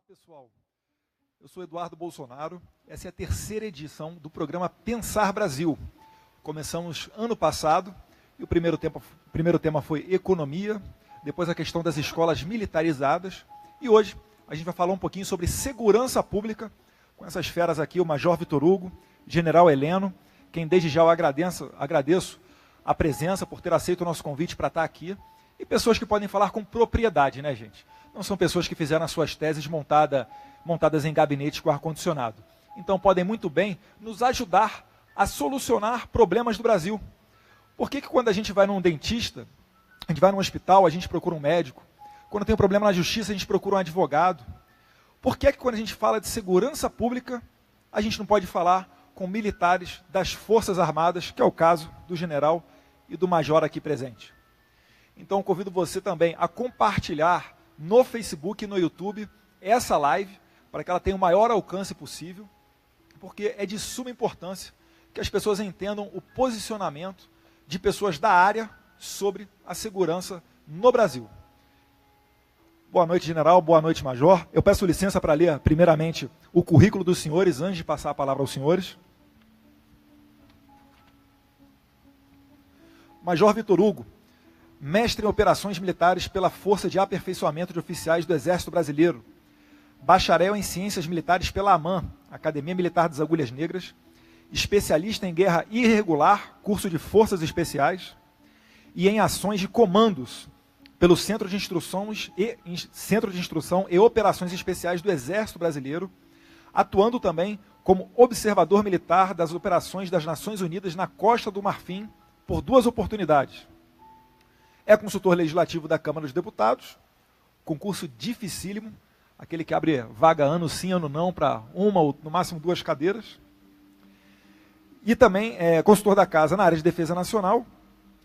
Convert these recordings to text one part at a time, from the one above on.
Olá, pessoal. Eu sou Eduardo Bolsonaro. Essa é a terceira edição do programa Pensar Brasil. Começamos ano passado e o primeiro tema foi economia, depois a questão das escolas militarizadas e hoje a gente vai falar um pouquinho sobre segurança pública com essas feras aqui, o Major Vitor Hugo, General Heleno, quem desde já eu agradeço a presença por ter aceito o nosso convite para estar aqui e pessoas que podem falar com propriedade, né, gente? Não são pessoas que fizeram as suas teses montadas em gabinetes com ar-condicionado. Então podem muito bem nos ajudar a solucionar problemas do Brasil. Por que quando a gente vai num dentista, a gente vai num hospital, a gente procura um médico? Quando tem um problema na justiça, a gente procura um advogado? Por que quando a gente fala de segurança pública, a gente não pode falar com militares das Forças Armadas, que é o caso do general e do major aqui presente? Então convido você também a compartilhar no Facebook e no YouTube essa live, para que ela tenha o maior alcance possível, porque é de suma importância que as pessoas entendam o posicionamento de pessoas da área sobre a segurança no Brasil. Boa noite, general. Boa noite, major. Eu peço licença para ler, primeiramente, o currículo dos senhores, antes de passar a palavra aos senhores. Major Vitor Hugo, mestre em operações militares pela Força de Aperfeiçoamento de Oficiais do Exército Brasileiro, bacharel em Ciências Militares pela AMAN, Academia Militar das Agulhas Negras, especialista em Guerra Irregular, curso de Forças Especiais, e em Ações de Comandos, pelo Centro de Instrução e Operações Especiais do Exército Brasileiro, atuando também como observador militar das operações das Nações Unidas na Costa do Marfim por 2 oportunidades. É consultor legislativo da Câmara dos Deputados, concurso dificílimo, aquele que abre vaga ano sim, ano não, para uma ou no máximo 2 cadeiras. E também é consultor da Casa na área de Defesa Nacional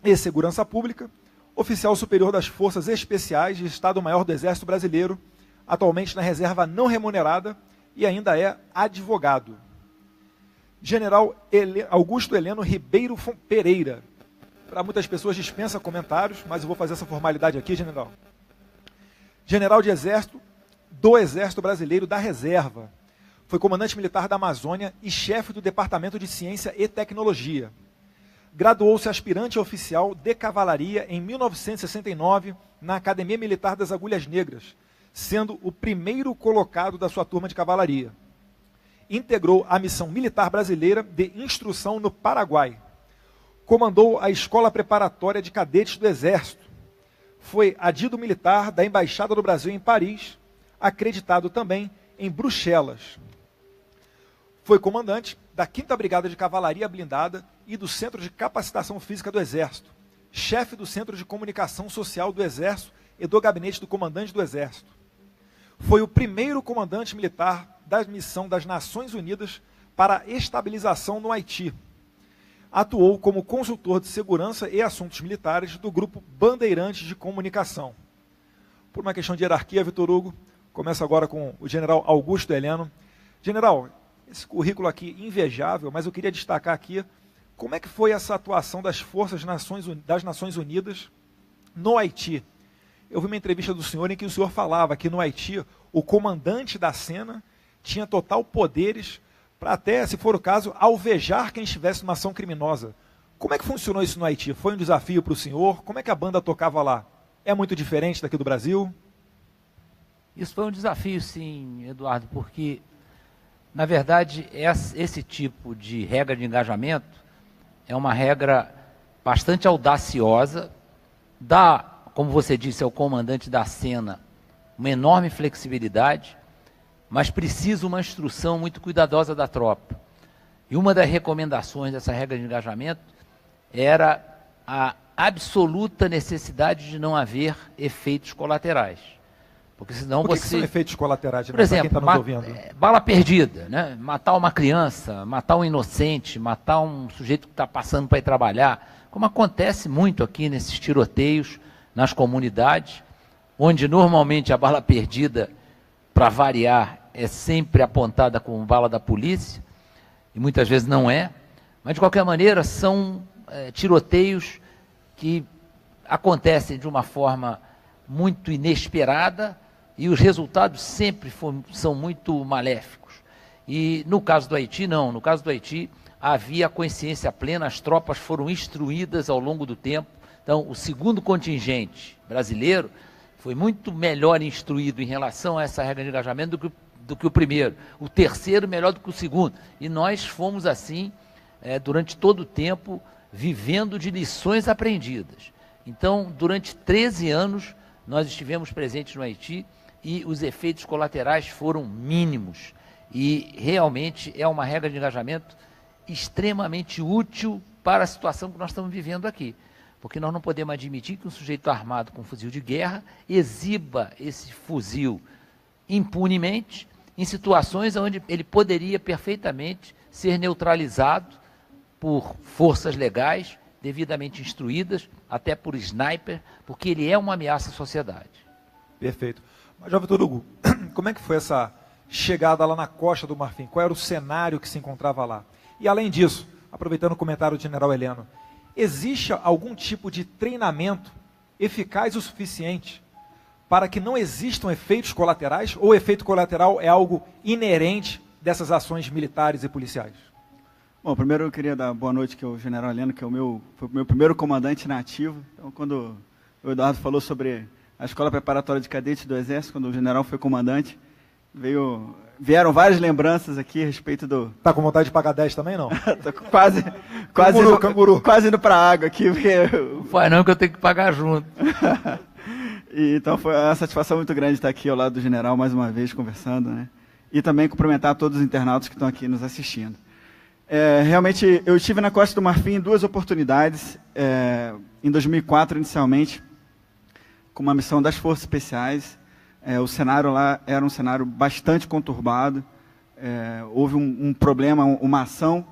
e Segurança Pública, oficial superior das Forças Especiais de Estado-Maior do Exército Brasileiro, atualmente na reserva não remunerada e ainda é advogado. General Augusto Heleno Ribeiro Pereira. Para muitas pessoas dispensa comentários, mas eu vou fazer essa formalidade aqui, general. General de Exército do Exército Brasileiro da Reserva. Foi comandante militar da Amazônia e chefe do Departamento de Ciência e Tecnologia. Graduou-se aspirante oficial de cavalaria em 1969 na Academia Militar das Agulhas Negras, sendo o primeiro colocado da sua turma de cavalaria. Integrou a Missão Militar Brasileira de Instrução no Paraguai. Comandou a Escola Preparatória de Cadetes do Exército. Foi adido militar da Embaixada do Brasil em Paris, acreditado também em Bruxelas. Foi comandante da 5ª Brigada de Cavalaria Blindada e do Centro de Capacitação Física do Exército, chefe do Centro de Comunicação Social do Exército e do Gabinete do Comandante do Exército. Foi o primeiro comandante militar da missão das Nações Unidas para a estabilização no Haiti. Atuou como consultor de segurança e assuntos militares do Grupo Bandeirantes de Comunicação. Por uma questão de hierarquia, Vitor Hugo, começo agora com o general Augusto Heleno. General, esse currículo aqui invejável, mas eu queria destacar aqui como é que foi essa atuação das forças das Nações Unidas no Haiti. Eu vi uma entrevista do senhor em que o senhor falava que no Haiti o comandante da cena tinha total poderes para até, se for o caso, alvejar quem estivesse numa ação criminosa. Como é que funcionou isso no Haiti? Foi um desafio para o senhor? Como é que a banda tocava lá? É muito diferente daqui do Brasil? Isso foi um desafio, sim, Eduardo, porque, na verdade, esse tipo de regra de engajamento é uma regra bastante audaciosa, dá, como você disse, ao comandante da cena uma enorme flexibilidade, mas precisa uma instrução muito cuidadosa da tropa. E uma das recomendações dessa regra de engajamento era a absoluta necessidade de não haver efeitos colaterais. Porque senão Por que que são efeitos colaterais, por exemplo, quem está nos ouvindo? Bala perdida, né? Matar uma criança, matar um inocente, matar um sujeito que está passando para ir trabalhar, como acontece muito aqui nesses tiroteios nas comunidades, onde normalmente a bala perdida, para variar, é sempre apontada como bala da polícia, e muitas vezes não é, mas de qualquer maneira são tiroteios que acontecem de uma forma muito inesperada, e os resultados sempre são muito maléficos. E no caso do Haiti, não. No caso do Haiti, havia a consciência plena, as tropas foram instruídas ao longo do tempo. Então, o segundo contingente brasileiro foi muito melhor instruído em relação a essa regra de engajamento do que o primeiro. O terceiro melhor do que o segundo. E nós fomos assim, durante todo o tempo, vivendo de lições aprendidas. Então, durante 13 anos, nós estivemos presentes no Haiti e os efeitos colaterais foram mínimos. E realmente é uma regra de engajamento extremamente útil para a situação que nós estamos vivendo aqui. Porque nós não podemos admitir que um sujeito armado com um fuzil de guerra exiba esse fuzil impunemente em situações onde ele poderia perfeitamente ser neutralizado por forças legais, devidamente instruídas, até por sniper, porque ele é uma ameaça à sociedade. Perfeito. Mas, Jovem Vitor Hugo, como é que foi essa chegada lá na Costa do Marfim? Qual era o cenário que se encontrava lá? E, além disso, aproveitando o comentário do general Heleno, existe algum tipo de treinamento eficaz o suficiente para que não existam efeitos colaterais, ou o efeito colateral é algo inerente dessas ações militares e policiais? Bom, primeiro eu queria dar boa noite ao general Heleno, que foi o meu primeiro comandante na ativa. Então, quando o Eduardo falou sobre a Escola Preparatória de Cadetes do Exército, quando o general foi comandante, vieram várias lembranças aqui a respeito do... Tá com vontade de pagar 10 também, não? Tô quase canguru. Quase indo para a água aqui. Porque... Não faz não, que eu tenho que pagar junto. Então foi uma satisfação muito grande estar aqui ao lado do general mais uma vez conversando, né? E também cumprimentar todos os internautas que estão aqui nos assistindo. Realmente, eu estive na Costa do Marfim em 2 oportunidades, em 2004 inicialmente, com uma missão das Forças Especiais. O cenário lá era um cenário bastante conturbado, houve um problema, uma ação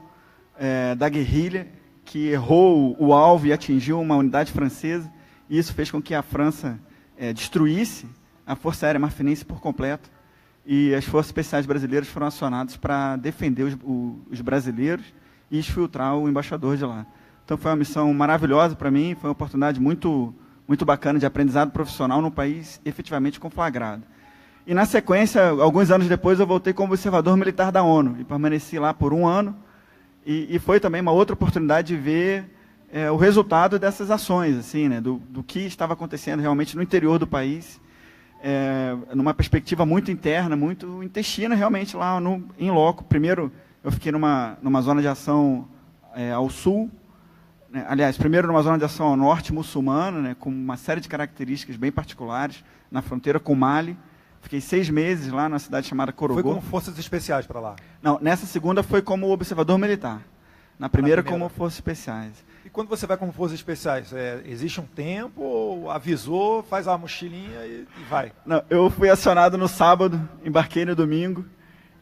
da guerrilha que errou o alvo e atingiu uma unidade francesa, e isso fez com que a França destruísse a Força Aérea Marfinense por completo, e as Forças Especiais brasileiras foram acionadas para defender os brasileiros e exfiltrar o embaixador de lá. Então foi uma missão maravilhosa para mim, foi uma oportunidade muito, muito bacana de aprendizado profissional num país efetivamente conflagrado. E na sequência, alguns anos depois, eu voltei como observador militar da ONU e permaneci lá por 1 ano, e foi também uma outra oportunidade de ver o resultado dessas ações, assim, né, do que estava acontecendo realmente no interior do país, numa perspectiva muito interna, muito intestina realmente lá em loco. Primeiro, eu fiquei numa zona de ação ao sul, né, aliás, primeiro numa zona de ação ao norte muçulmana, né, com uma série de características bem particulares, na fronteira com o Mali. Fiquei 6 meses lá na cidade chamada Corogô. Foi como forças especiais para lá? Não, nessa segunda foi como observador militar. Na primeira como forças especiais. E quando você vai como forças especiais, existe um tempo, ou avisou, faz a mochilinha e vai? Não, eu fui acionado no sábado, embarquei no domingo,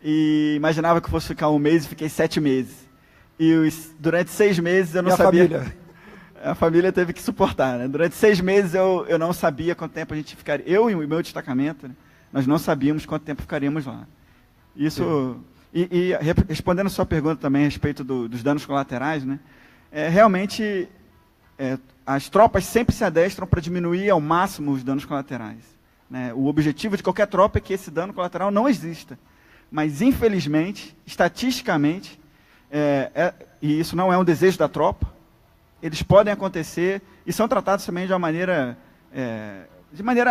e imaginava que eu fosse ficar 1 mês e fiquei 7 meses. E durante 6 meses eu não sabia... Família? A família teve que suportar, né? Durante 6 meses eu não sabia quanto tempo a gente ficaria. Eu e o meu destacamento, né? Nós não sabíamos quanto tempo ficaríamos lá. Isso... E respondendo a sua pergunta também a respeito dos danos colaterais, né? Realmente, as tropas sempre se adestram para diminuir ao máximo os danos colaterais, né? O objetivo de qualquer tropa é que esse dano colateral não exista. Mas, infelizmente, estatisticamente, e isso não é um desejo da tropa, eles podem acontecer e são tratados também de maneira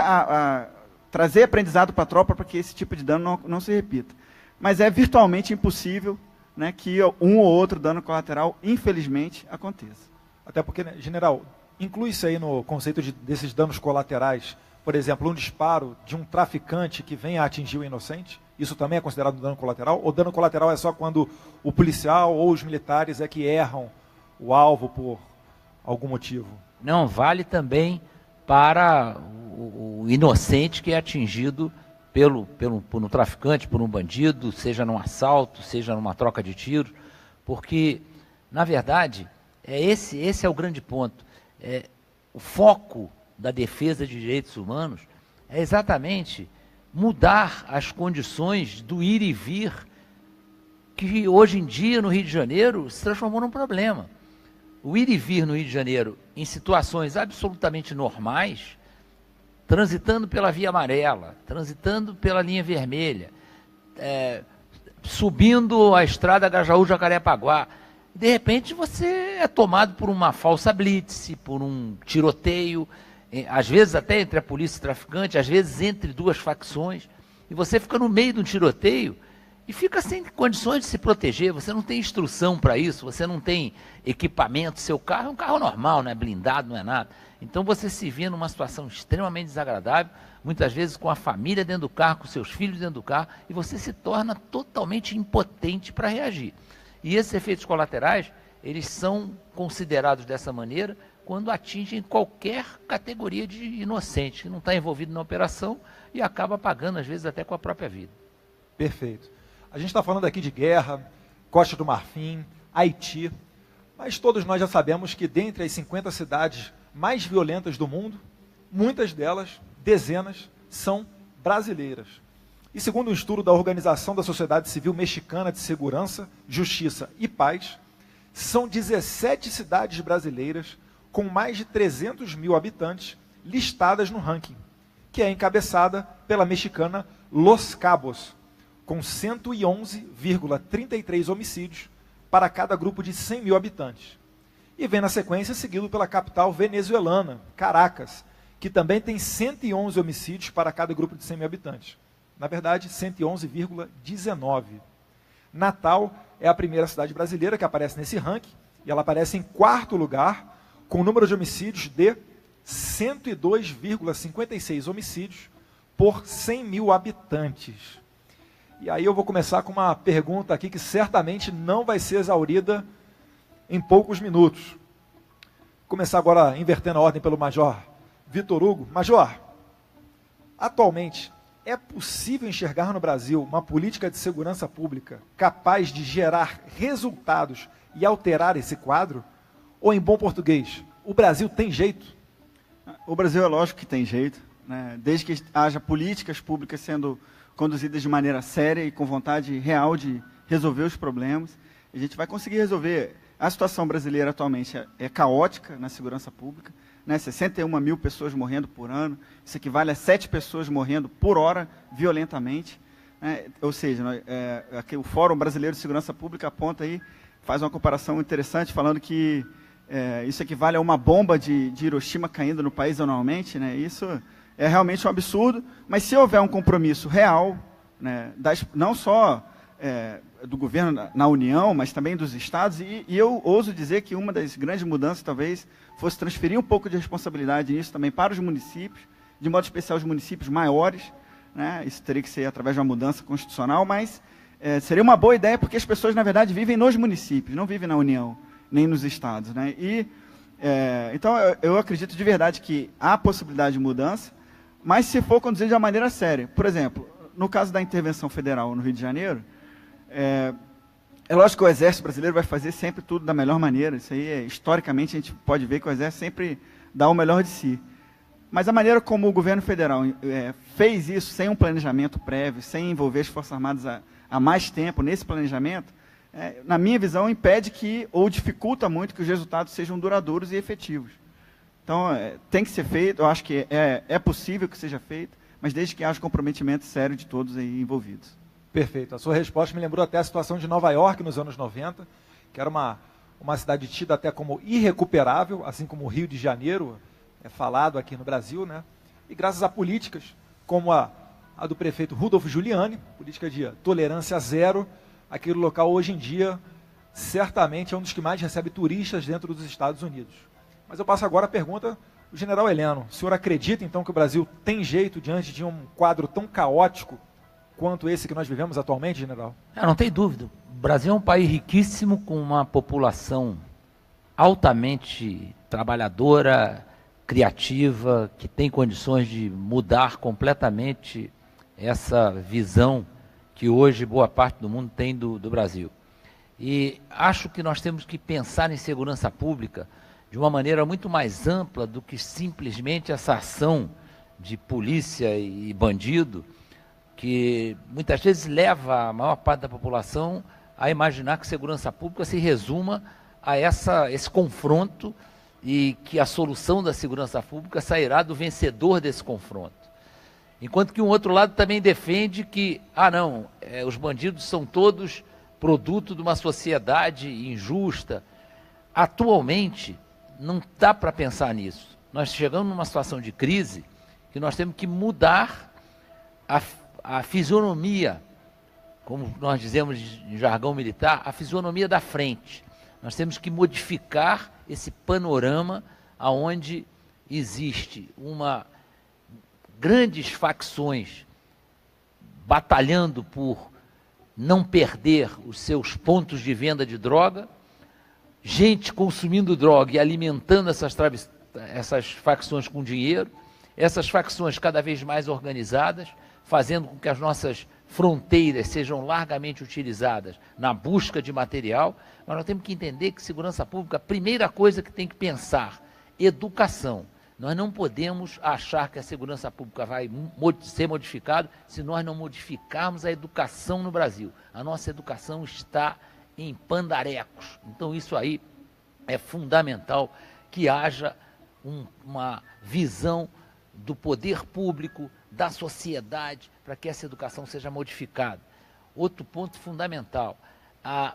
a trazer aprendizado para a tropa para que esse tipo de dano não se repita. Mas é virtualmente impossível, né, que um ou outro dano colateral, infelizmente, aconteça. Até porque, né, general, inclui-se aí no conceito desses danos colaterais, por exemplo, um disparo de um traficante que venha a atingir o inocente? Isso também é considerado um dano colateral? Ou dano colateral é só quando o policial ou os militares é que erram o alvo por algum motivo? Não, vale também para o inocente que é atingido por um traficante, por um bandido, seja num assalto, seja numa troca de tiros, porque, na verdade, esse é o grande ponto. O foco da defesa de direitos humanos é exatamente mudar as condições do ir e vir, que hoje em dia, no Rio de Janeiro, se transformou num problema. O ir e vir no Rio de Janeiro, em situações absolutamente normais, transitando pela via amarela, transitando pela linha vermelha, subindo a estrada Grajaú-Jacarepaguá. De repente você é tomado por uma falsa blitz, por um tiroteio, às vezes até entre a polícia e o traficante, às vezes entre duas facções, e você fica no meio de um tiroteio e fica sem condições de se proteger, você não tem instrução para isso, você não tem equipamento, seu carro é um carro normal, não é blindado, não é nada. Então você se vê numa situação extremamente desagradável, muitas vezes com a família dentro do carro, com seus filhos dentro do carro, e você se torna totalmente impotente para reagir. E esses efeitos colaterais, eles são considerados dessa maneira quando atingem qualquer categoria de inocente, que não está envolvido na operação e acaba pagando, às vezes, até com a própria vida. Perfeito. A gente está falando aqui de guerra, Costa do Marfim, Haiti, mas todos nós já sabemos que dentre as 50 cidades mais violentas do mundo, muitas delas, dezenas, são brasileiras. E segundo um estudo da Organização da Sociedade Civil Mexicana de Segurança, Justiça e Paz, são 17 cidades brasileiras com mais de 300 mil habitantes listadas no ranking, que é encabeçada pela mexicana Los Cabos, com 111,33 homicídios para cada grupo de 100 mil habitantes. E vem na sequência seguido pela capital venezuelana, Caracas, que também tem 111 homicídios para cada grupo de 100 mil habitantes. Na verdade, 111,19. Natal é a primeira cidade brasileira que aparece nesse ranking, e ela aparece em quarto lugar, com um número de homicídios de 102,56 homicídios por 100 mil habitantes. E aí eu vou começar com uma pergunta aqui que certamente não vai ser exaurida em poucos minutos. Vou começar agora invertendo a ordem pelo Major Vitor Hugo. Major, atualmente é possível enxergar no Brasil uma política de segurança pública capaz de gerar resultados e alterar esse quadro? Ou em bom português, o Brasil tem jeito? O Brasil é lógico que tem jeito, né? Desde que haja políticas públicas sendo conduzidas de maneira séria e com vontade real de resolver os problemas, a gente vai conseguir resolver. A situação brasileira atualmente é caótica na segurança pública, né? 61 mil pessoas morrendo por ano, isso equivale a 7 pessoas morrendo por hora violentamente, né? Ou seja, aqui o Fórum Brasileiro de Segurança Pública aponta aí, faz uma comparação interessante, falando que isso equivale a uma bomba de Hiroshima caindo no país anualmente, né? Isso é realmente um absurdo, mas se houver um compromisso real, né, não só do governo na União, mas também dos estados, e eu ouso dizer que uma das grandes mudanças talvez fosse transferir um pouco de responsabilidade nisso também para os municípios, de modo especial os municípios maiores, né? Isso teria que ser através de uma mudança constitucional, mas seria uma boa ideia porque as pessoas, na verdade, vivem nos municípios, não vivem na União, nem nos estados, né? Então, eu acredito de verdade que há possibilidade de mudança, mas se for conduzido de uma maneira séria. Por exemplo, no caso da intervenção federal no Rio de Janeiro, é lógico que o Exército brasileiro vai fazer sempre tudo da melhor maneira. Isso aí, historicamente, a gente pode ver que o Exército sempre dá o melhor de si. Mas a maneira como o governo federal fez isso, sem um planejamento prévio, sem envolver as Forças Armadas há mais tempo nesse planejamento, na minha visão, impede ou dificulta muito que os resultados sejam duradouros e efetivos. Então, tem que ser feito, eu acho que é possível que seja feito, mas desde que haja comprometimento sério de todos aí envolvidos. Perfeito. A sua resposta me lembrou até a situação de Nova York nos anos 90, que era uma cidade tida até como irrecuperável, assim como o Rio de Janeiro é falado aqui no Brasil, né? E graças a políticas como a do prefeito Rudolph Giuliani, política de tolerância zero, aquele local hoje em dia certamente é um dos que mais recebe turistas dentro dos Estados Unidos. Mas eu passo agora a pergunta do general Heleno. O senhor acredita então que o Brasil tem jeito diante de um quadro tão caótico quanto esse que nós vivemos atualmente, general? Não tem dúvida. O Brasil é um país riquíssimo, com uma população altamente trabalhadora, criativa, que tem condições de mudar completamente essa visão que hoje boa parte do mundo tem do Brasil. E acho que nós temos que pensar em segurança pública de uma maneira muito mais ampla do que simplesmente essa ação de polícia e bandido, que muitas vezes leva a maior parte da população a imaginar que segurança pública se resuma a esse confronto e que a solução da segurança pública sairá do vencedor desse confronto. Enquanto que um outro lado também defende que, os bandidos são todos produto de uma sociedade injusta. Atualmente, não dá para pensar nisso. Nós chegamos numa situação de crise que nós temos que mudar a fisionomia, como nós dizemos em jargão militar, a fisionomia da frente. Nós temos que modificar esse panorama onde existe grandes facções batalhando por não perder os seus pontos de venda de droga, gente consumindo droga e alimentando essas facções com dinheiro, essas facções cada vez mais organizadas, fazendo com que as nossas fronteiras sejam largamente utilizadas na busca de material. Mas nós temos que entender que segurança pública, a primeira coisa que tem que pensar, educação. Nós não podemos achar que a segurança pública vai ser modificada se nós não modificarmos a educação no Brasil. A nossa educação está em pandarecos. Então isso aí é fundamental que haja uma visão do poder público, da sociedade, para que essa educação seja modificada. Outro ponto fundamental, a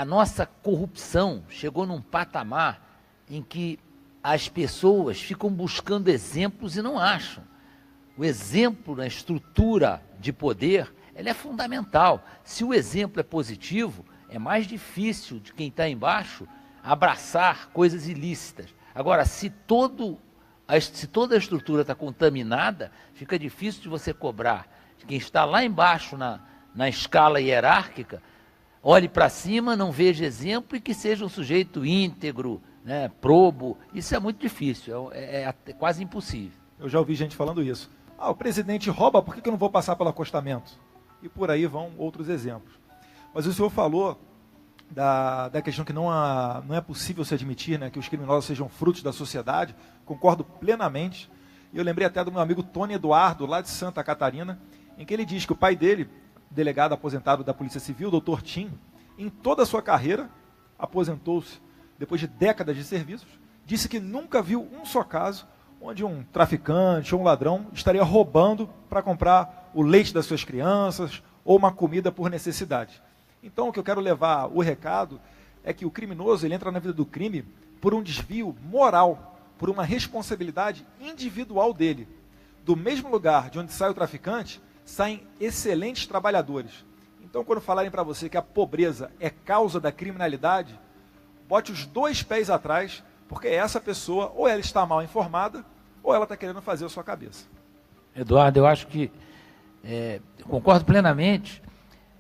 nossa corrupção chegou num patamar em que as pessoas ficam buscando exemplos e não acham. O exemplo na estrutura de poder, ela é fundamental. Se o exemplo é positivo, é mais difícil de quem está embaixo abraçar coisas ilícitas. Agora, se toda a estrutura está contaminada, fica difícil de você cobrar de quem está lá embaixo na escala hierárquica, olhe para cima, não veja exemplo e que seja um sujeito íntegro, né, probo. Isso é muito difícil, é quase impossível. Eu já ouvi gente falando isso. O presidente rouba, por que eu não vou passar pelo acostamento? E por aí vão outros exemplos. Mas o senhor falou da questão que não é possível se admitir, né, que os criminosos sejam frutos da sociedade. Concordo plenamente. E eu lembrei até do meu amigo Tony Eduardo, lá de Santa Catarina, em que ele diz que o pai dele, delegado aposentado da Polícia Civil, Dr. Tim, em toda a sua carreira, aposentou-se depois de décadas de serviços, disse que nunca viu um só caso onde um traficante ou um ladrão estaria roubando para comprar o leite das suas crianças ou uma comida por necessidade. Então, o que eu quero levar o recado é que o criminoso ele entra na vida do crime por um desvio moral, por uma responsabilidade individual dele. Do mesmo lugar de onde sai o traficante, saem excelentes trabalhadores. Então, quando falarem para você que a pobreza é causa da criminalidade, bote os dois pés atrás, porque essa pessoa, ou ela está mal informada, ou ela está querendo fazer a sua cabeça. Eduardo, eu acho que concordo plenamente,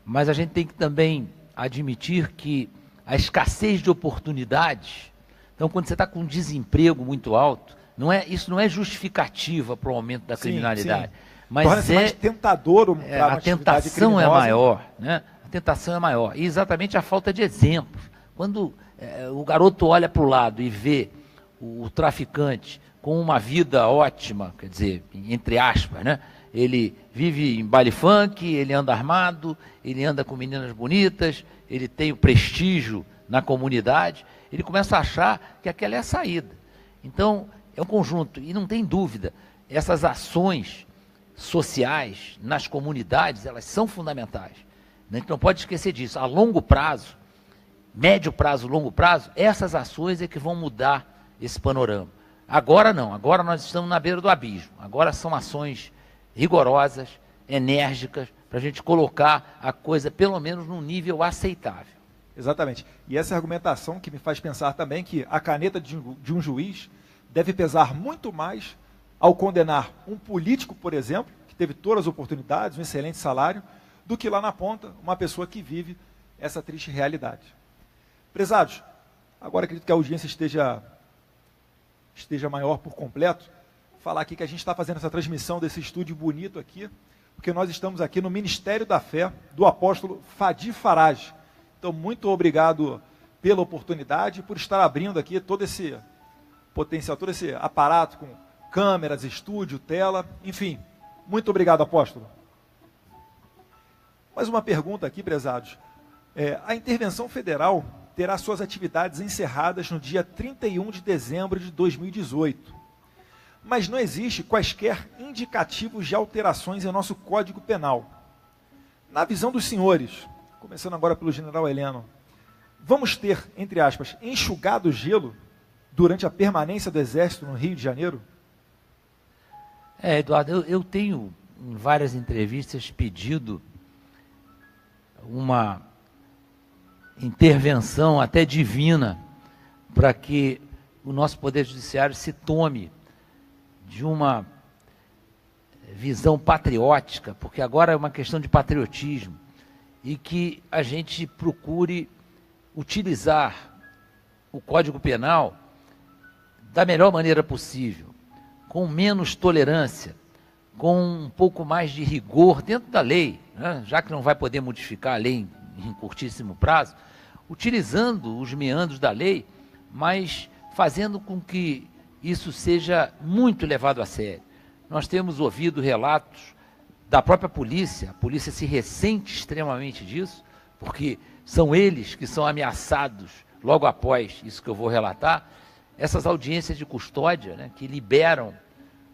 mas a gente tem que também admitir que a escassez de oportunidades, então quando você está com um desemprego muito alto, isso não é justificativa para o aumento da criminalidade. Sim. Mas torna-se mais tentador a tentação é maior, né? A tentação é maior. E exatamente a falta de exemplos. Quando o garoto olha para o lado e vê o traficante com uma vida ótima, quer dizer, entre aspas, né? Ele vive em baile funk, ele anda armado, ele anda com meninas bonitas, ele tem o prestígio na comunidade, ele começa a achar que aquela é a saída. Então, é um conjunto, e não tem dúvida, essas ações sociais nas comunidades, elas são fundamentais. A gente não pode esquecer disso. A longo prazo, médio prazo, longo prazo, essas ações é que vão mudar esse panorama. Agora não, agora nós estamos na beira do abismo. Agora são ações rigorosas, enérgicas, para a gente colocar a coisa pelo menos num nível aceitável. Exatamente. E essa argumentação que me faz pensar também que a caneta de um juiz deve pesar muito mais ao condenar um político, por exemplo, que teve todas as oportunidades, um excelente salário, do que lá na ponta, uma pessoa que vive essa triste realidade. Prezados, agora acredito que a audiência esteja maior por completo, falar aqui que a gente está fazendo essa transmissão desse estúdio bonito aqui, porque nós estamos aqui no Ministério da Fé do apóstolo Fadi Farage. Então, muito obrigado pela oportunidade e por estar abrindo aqui todo esse potencial, todo esse aparato com câmeras, estúdio, tela, enfim. Muito obrigado, apóstolo. Mais uma pergunta aqui, prezados. A intervenção federal terá suas atividades encerradas no dia 31 de dezembro de 2018. Mas não existe quaisquer indicativos de alterações em nosso Código Penal. Na visão dos senhores, começando agora pelo general Heleno, vamos ter, entre aspas, enxugado o gelo durante a permanência do Exército no Rio de Janeiro? Eduardo, eu tenho em várias entrevistas pedido uma intervenção até divina para que o nosso Poder Judiciário se tome de uma visão patriótica, porque agora é uma questão de patriotismo, e que a gente procure utilizar o Código Penal da melhor maneira possível, com menos tolerância, com um pouco mais de rigor dentro da lei, né? Já que não vai poder modificar a lei em curtíssimo prazo, utilizando os meandros da lei, mas fazendo com que isso seja muito levado a sério. Nós temos ouvido relatos da própria polícia, a polícia se ressente extremamente disso, porque são eles que são ameaçados logo após isso que eu vou relatar, essas audiências de custódia, né, que liberam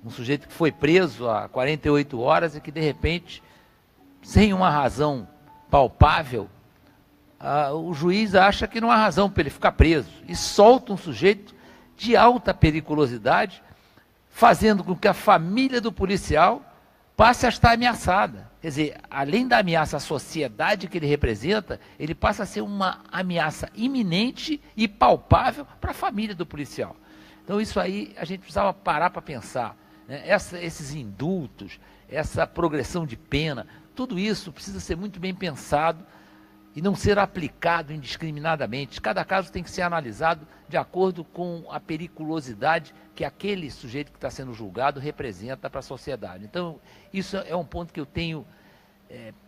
um sujeito que foi preso há 48 horas e que, de repente, sem uma razão palpável, o juiz acha que não há razão para ele ficar preso e solta um sujeito de alta periculosidade, fazendo com que a família do policial passe a estar ameaçada. Quer dizer, além da ameaça à sociedade que ele representa, ele passa a ser uma ameaça iminente e palpável para a família do policial. Então isso aí a gente precisava parar para pensar, né? Esses indultos, essa progressão de pena, tudo isso precisa ser muito bem pensado e não ser aplicado indiscriminadamente. Cada caso tem que ser analisado de acordo com a periculosidade que aquele sujeito que está sendo julgado representa para a sociedade. Então, isso é um ponto que eu tenho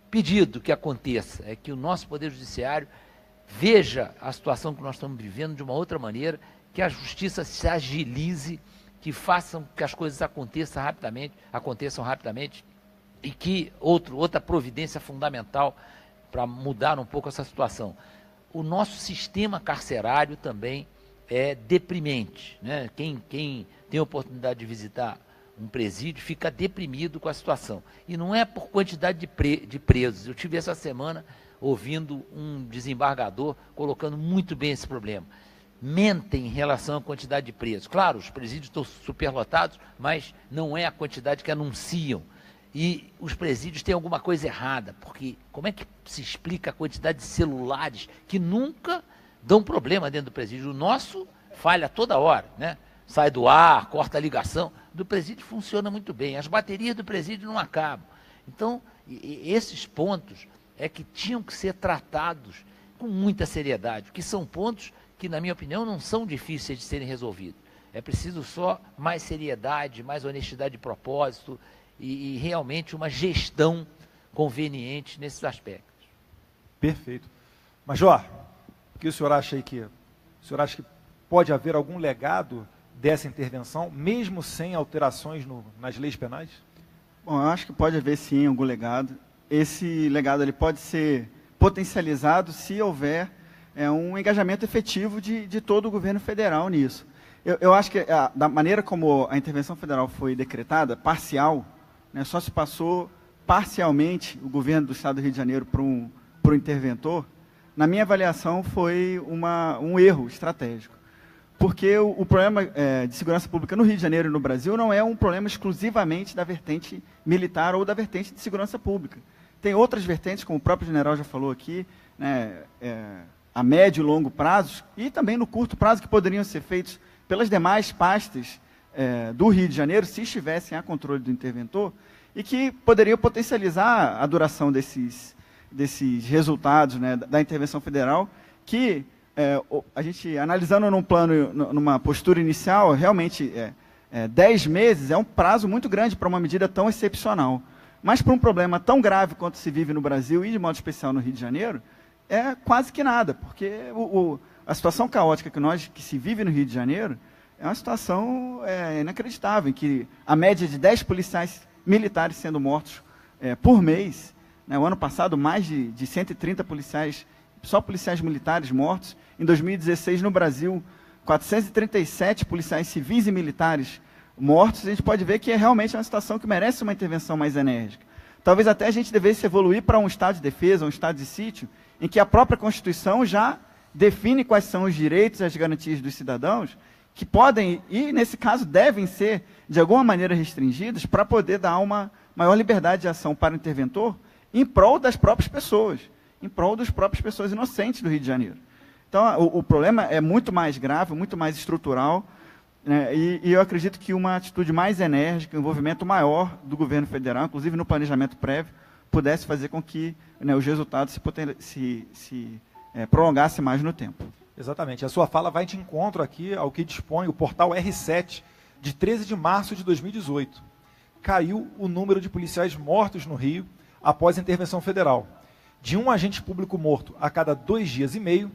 pedido que aconteça, é que o nosso Poder Judiciário veja a situação que nós estamos vivendo de uma outra maneira, que a justiça se agilize, que façam que as coisas aconteçam rapidamente, e que outra providência fundamental para mudar um pouco essa situação. O nosso sistema carcerário também é deprimente, né? Quem tem a oportunidade de visitar um presídio fica deprimido com a situação. E não é por quantidade de presos. Eu tive essa semana ouvindo um desembargador colocando muito bem esse problema. Mentem em relação à quantidade de presos. Claro, os presídios estão superlotados, mas não é a quantidade que anunciam. E os presídios têm alguma coisa errada, porque como é que se explica a quantidade de celulares que nunca dão problema dentro do presídio? O nosso falha toda hora, né? Sai do ar, corta a ligação. Do presídio funciona muito bem, as baterias do presídio não acabam. Então, esses pontos é que tinham que ser tratados com muita seriedade, que são pontos que, na minha opinião, não são difíceis de serem resolvidos. É preciso só mais seriedade, mais honestidade de propósito, e realmente uma gestão conveniente nesses aspectos. Perfeito. Major, o que o senhor acha aí o senhor acha que pode haver algum legado dessa intervenção, mesmo sem alterações nas leis penais? Bom, eu acho que pode haver sim algum legado. Esse legado ele pode ser potencializado se houver um engajamento efetivo de todo o governo federal nisso. Eu acho que da maneira como a intervenção federal foi decretada, parcial, né, só se passou parcialmente o governo do Estado do Rio de Janeiro para um interventor, na minha avaliação foi um erro estratégico. Porque o problema de segurança pública no Rio de Janeiro e no Brasil não é um problema exclusivamente da vertente militar ou da vertente de segurança pública. Tem outras vertentes, como o próprio general já falou aqui, né, a médio e longo prazos, e também no curto prazo, que poderiam ser feitos pelas demais pastas do Rio de Janeiro, se estivessem a controle do interventor, e que poderiam potencializar a duração desses resultados, né, da intervenção federal, que a gente, analisando numa postura inicial, realmente 10 meses é um prazo muito grande para uma medida tão excepcional. Mas para um problema tão grave quanto se vive no Brasil e, de modo especial, no Rio de Janeiro, é quase que nada, porque a situação caótica que se vive no Rio de Janeiro é uma situação inacreditável, em que a média de 10 policiais militares sendo mortos por mês, né, o ano passado mais de 130 policiais, só policiais militares mortos, em 2016 no Brasil, 437 policiais civis e militares mortos, a gente pode ver que é realmente uma situação que merece uma intervenção mais enérgica. Talvez até a gente devesse evoluir para um estado de defesa, um estado de sítio, em que a própria Constituição já define quais são os direitos e as garantias dos cidadãos, que podem, e nesse caso devem ser, de alguma maneira restringidos, para poder dar uma maior liberdade de ação para o interventor, em prol das próprias pessoas, em prol das próprias pessoas inocentes do Rio de Janeiro. Então, o problema é muito mais grave, muito mais estrutural, né, e eu acredito que uma atitude mais enérgica, um envolvimento maior do governo federal, inclusive no planejamento prévio, pudesse fazer com que, né, os resultados se prolongassem mais no tempo. Exatamente. A sua fala vai de encontro aqui ao que dispõe o portal R7, de 13 de março de 2018. Caiu o número de policiais mortos no Rio após a intervenção federal. De um agente público morto a cada 2 dias e meio,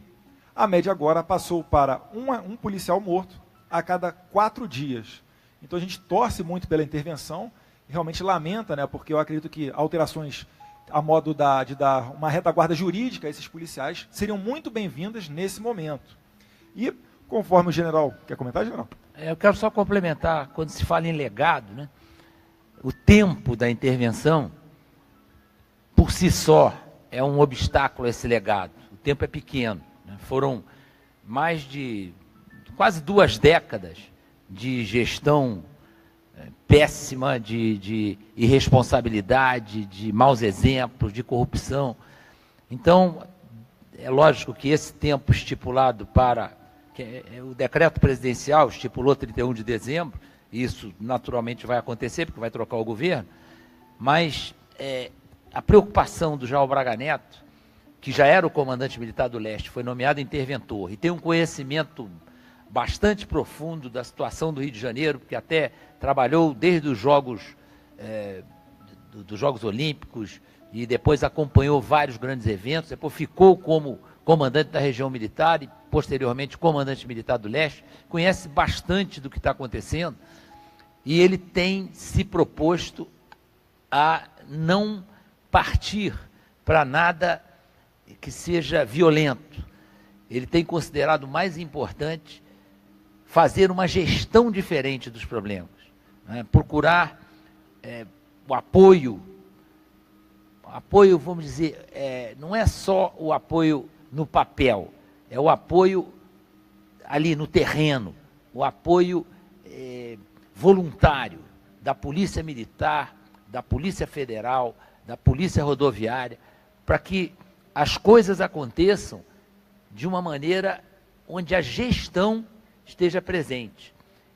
a média agora passou para um policial morto a cada 4 dias. Então a gente torce muito pela intervenção e realmente lamenta, né, porque eu acredito que alterações a modo de dar uma retaguarda jurídica a esses policiais seriam muito bem-vindas nesse momento. E, conforme o general... Quer comentar, general? Eu quero só complementar, quando se fala em legado, né, o tempo da intervenção, por si só, é um obstáculo a esse legado. O tempo é pequeno, né? Foram mais de quase 2 décadas de gestão péssima, de irresponsabilidade, de maus exemplos, de corrupção. Então, é lógico que esse tempo estipulado para... o decreto presidencial estipulou 31 de dezembro, e isso naturalmente vai acontecer, porque vai trocar o governo, mas a preocupação do João Braga Neto, que já era o comandante militar do Leste, foi nomeado interventor, e tem um conhecimento bastante profundo da situação do Rio de Janeiro, porque até trabalhou desde os Jogos, dos Jogos Olímpicos, e depois acompanhou vários grandes eventos, depois ficou como comandante da região militar e, posteriormente, comandante militar do Leste, conhece bastante do que está acontecendo, e ele tem se proposto a não partir para nada que seja violento. Ele tem considerado mais importante fazer uma gestão diferente dos problemas, né? Procurar o apoio, vamos dizer, não é só o apoio no papel, é o apoio ali no terreno, o apoio voluntário da Polícia Militar, da Polícia Federal, da Polícia Rodoviária, para que as coisas aconteçam de uma maneira onde a gestão esteja presente.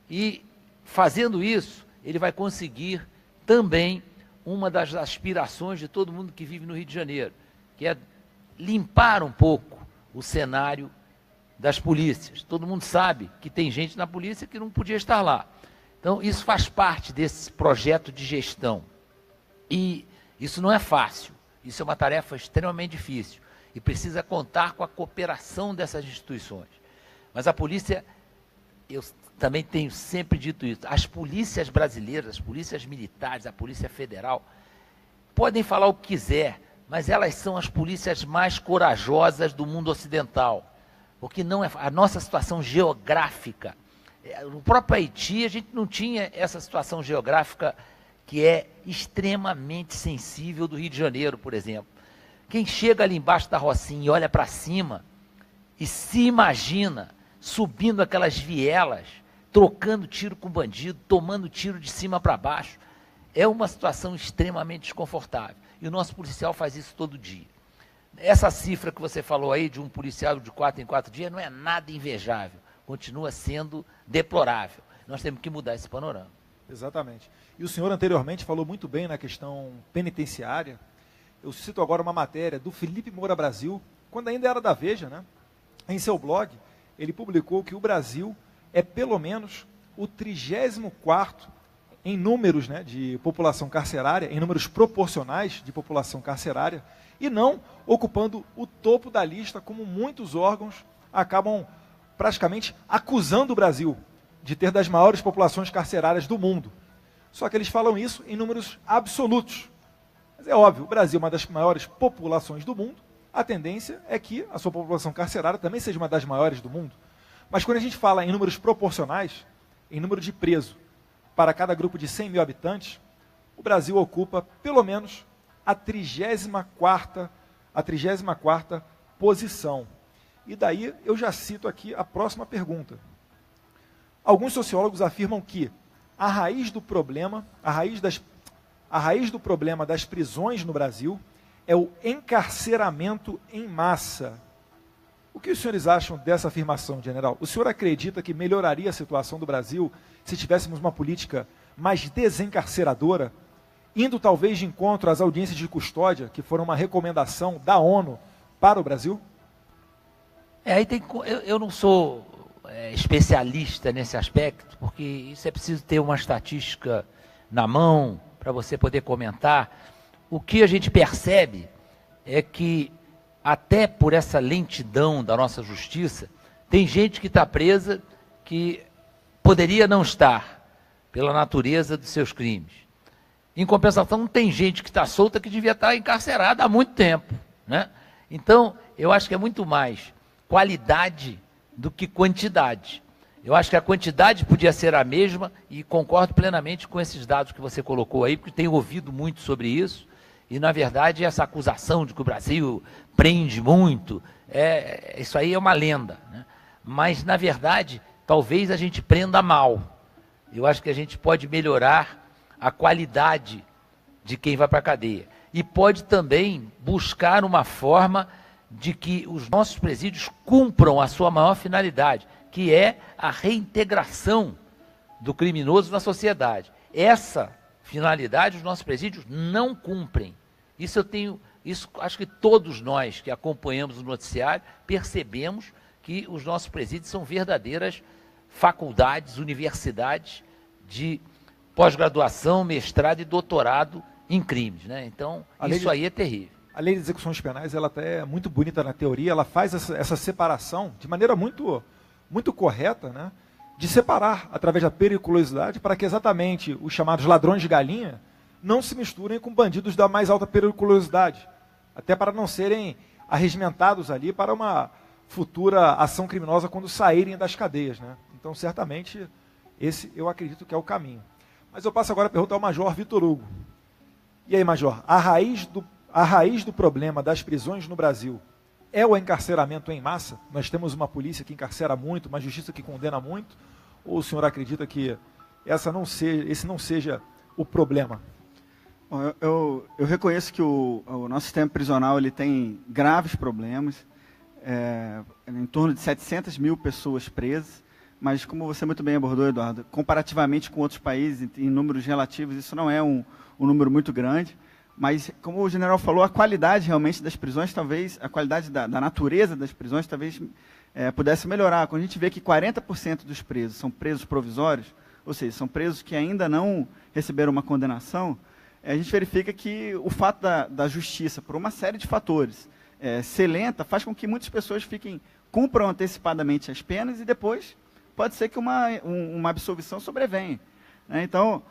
E, fazendo isso, ele vai conseguir também uma das aspirações de todo mundo que vive no Rio de Janeiro, que é limpar um pouco o cenário das polícias. Todo mundo sabe que tem gente na polícia que não podia estar lá. Então, isso faz parte desse projeto de gestão. E isso não é fácil, isso é uma tarefa extremamente difícil e precisa contar com a cooperação dessas instituições. Mas a polícia, eu também tenho sempre dito isso, as polícias brasileiras, as polícias militares, a Polícia Federal, podem falar o que quiser, mas elas são as polícias mais corajosas do mundo ocidental, porque não é a nossa situação geográfica. No próprio Haiti, a gente não tinha essa situação geográfica que é extremamente sensível do Rio de Janeiro, por exemplo. Quem chega ali embaixo da Rocinha e olha para cima e se imagina subindo aquelas vielas, trocando tiro com bandido, tomando tiro de cima para baixo, é uma situação extremamente desconfortável. E o nosso policial faz isso todo dia. Essa cifra que você falou aí de um policial de 4 em 4 dias não é nada invejável, continua sendo deplorável. Nós temos que mudar esse panorama. Exatamente. E o senhor anteriormente falou muito bem na questão penitenciária. Eu cito agora uma matéria do Felipe Moura Brasil, quando ainda era da Veja, né? Em seu blog, ele publicou que o Brasil é pelo menos o 34º em números, né, de população carcerária, em números proporcionais de população carcerária, e não ocupando o topo da lista, como muitos órgãos acabam praticamente acusando o Brasil de ter das maiores populações carcerárias do mundo. Só que eles falam isso em números absolutos. Mas é óbvio, o Brasil é uma das maiores populações do mundo, a tendência é que a sua população carcerária também seja uma das maiores do mundo. Mas quando a gente fala em números proporcionais, em número de preso para cada grupo de 100 mil habitantes, o Brasil ocupa pelo menos a 34ª posição. E daí eu já cito aqui a próxima pergunta. Alguns sociólogos afirmam que a raiz do problema das prisões no Brasil é o encarceramento em massa. O que os senhores acham dessa afirmação, general? O senhor acredita que melhoraria a situação do Brasil se tivéssemos uma política mais desencarceradora, indo talvez de encontro às audiências de custódia, que foram uma recomendação da ONU para o Brasil? Eu não sou especialista nesse aspecto, porque isso é preciso ter uma estatística na mão para você poder comentar. O que a gente percebe é que, até por essa lentidão da nossa justiça, tem gente que está presa que poderia não estar, pela natureza dos seus crimes. Em compensação, tem gente que está solta que devia estar encarcerada há muito tempo, né? Então, eu acho que é muito mais qualidade do que quantidade. Eu acho que a quantidade podia ser a mesma e concordo plenamente com esses dados que você colocou aí, porque tenho ouvido muito sobre isso e, na verdade, essa acusação de que o Brasil prende muito, isso aí é uma lenda, né? Mas, na verdade, talvez a gente prenda mal. Eu acho que a gente pode melhorar a qualidade de quem vai para a cadeia. E pode também buscar uma forma de que os nossos presídios cumpram a sua maior finalidade, que é a reintegração do criminoso na sociedade. Essa finalidade os nossos presídios não cumprem. Isso acho que todos nós que acompanhamos o noticiário percebemos que os nossos presídios são verdadeiras faculdades, universidades de pós-graduação, mestrado e doutorado em crimes, né? Então, isso aí é terrível. A lei de execuções penais, ela até é muito bonita na teoria, ela faz essa separação de maneira muito, muito correta, né? De separar através da periculosidade para que exatamente os chamados ladrões de galinha não se misturem com bandidos da mais alta periculosidade, até para não serem arregimentados ali para uma futura ação criminosa quando saírem das cadeias, né? Então, certamente, esse eu acredito que é o caminho. Mas eu passo agora a pergunta ao Major Vitor Hugo. E aí, Major, a raiz do problema das prisões no Brasil é o encarceramento em massa? Nós temos uma polícia que encarcera muito, uma justiça que condena muito? Ou o senhor acredita que esse não seja o problema? Bom, eu reconheço que o nosso sistema prisional ele tem graves problemas, em torno de 700 mil pessoas presas, mas como você muito bem abordou, Eduardo, comparativamente com outros países, em números relativos, isso não é um número muito grande, mas como o general falou, a qualidade realmente das prisões, talvez, a qualidade da natureza das prisões, talvez pudesse melhorar. Quando a gente vê que 40% dos presos são presos provisórios, ou seja, são presos que ainda não receberam uma condenação, a gente verifica que o fato da justiça, por uma série de fatores, ser lenta, faz com que muitas pessoas cumpram antecipadamente as penas e depois pode ser que uma absolvição sobrevenha, né? Então,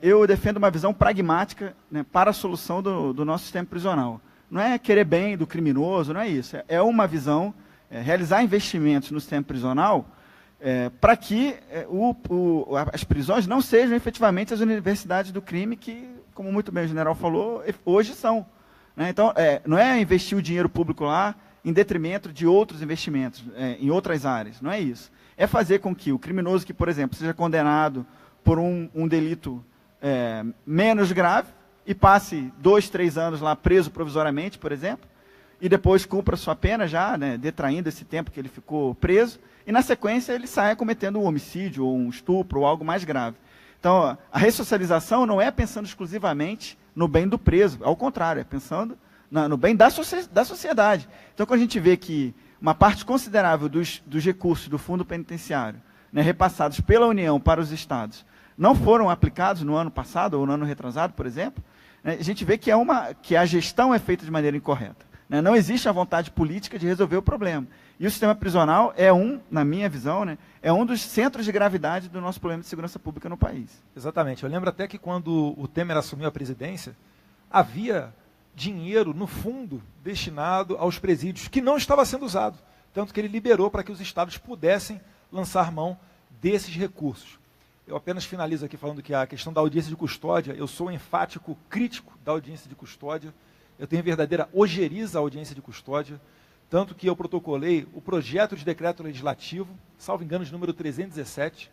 eu defendo uma visão pragmática, né, para a solução do nosso sistema prisional. Não é querer bem do criminoso, não é isso. É uma visão, realizar investimentos no sistema prisional para que as prisões não sejam efetivamente as universidades do crime que, como muito bem o general falou, hoje são, né? Então, não é investir o dinheiro público lá em detrimento de outros investimentos em outras áreas, não é isso. É fazer com que o criminoso que, por exemplo, seja condenado por um delito menos grave e passe 2, 3 anos lá preso provisoriamente, por exemplo, e depois cumpra sua pena já, né, detraindo esse tempo que ele ficou preso, e na sequência ele saia cometendo um homicídio, ou um estupro, ou algo mais grave. Então, a ressocialização não é pensando exclusivamente no bem do preso, ao contrário, é pensando no bem da sociedade. Então, quando a gente vê que uma parte considerável dos recursos do fundo penitenciário, né, repassados pela União para os estados, não foram aplicados no ano passado ou no ano retrasado, por exemplo, né, a gente vê que a gestão é feita de maneira incorreta, né? Não existe a vontade política de resolver o problema. E o sistema prisional na minha visão, né, é um dos centros de gravidade do nosso problema de segurança pública no país. Exatamente. Eu lembro até que quando o Temer assumiu a presidência, havia dinheiro no fundo destinado aos presídios, que não estava sendo usado, tanto que ele liberou para que os estados pudessem lançar mão desses recursos. Eu apenas finalizo aqui falando que a questão da audiência de custódia, eu sou um enfático crítico da audiência de custódia, eu tenho verdadeira ojeriza à audiência de custódia, tanto que eu protocolei o projeto de decreto legislativo, salvo engano, de número 317,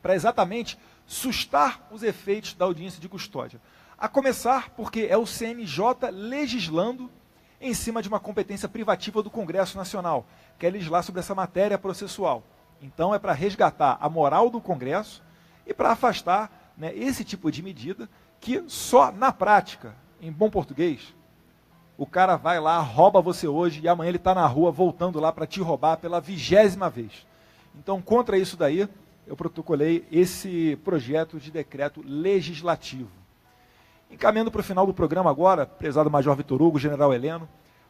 para exatamente sustar os efeitos da audiência de custódia. A começar porque é o CNJ legislando em cima de uma competência privativa do Congresso Nacional, que é legislar sobre essa matéria processual. Então é para resgatar a moral do Congresso e para afastar, né, esse tipo de medida que só na prática, em bom português, o cara vai lá, rouba você hoje e amanhã ele está na rua voltando lá para te roubar pela 20ª vez. Então, contra isso daí, eu protocolei esse projeto de decreto legislativo. Encaminhando para o final do programa agora, prezado Major Vitor Hugo, General Heleno,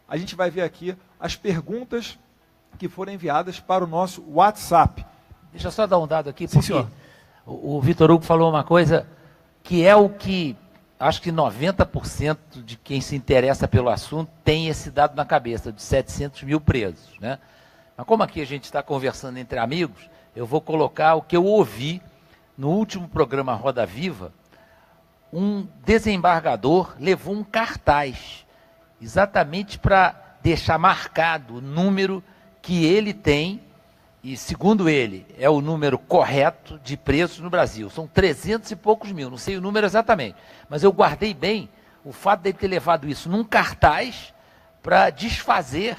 a gente vai ver aqui as perguntas que foram enviadas para o nosso WhatsApp. Deixa eu só dar um dado aqui, Sim, porque senhor. o Vitor Hugo falou uma coisa que é o que acho que 90% de quem se interessa pelo assunto tem esse dado na cabeça, de 700 mil presos, né? Mas como aqui a gente está conversando entre amigos, eu vou colocar o que eu ouvi no último programa Roda Viva. Um desembargador levou um cartaz, exatamente para deixar marcado o número que ele tem, e segundo ele, é o número correto de presos no Brasil. São 300 e poucos mil, não sei o número exatamente, mas eu guardei bem o fato dele ter levado isso num cartaz para desfazer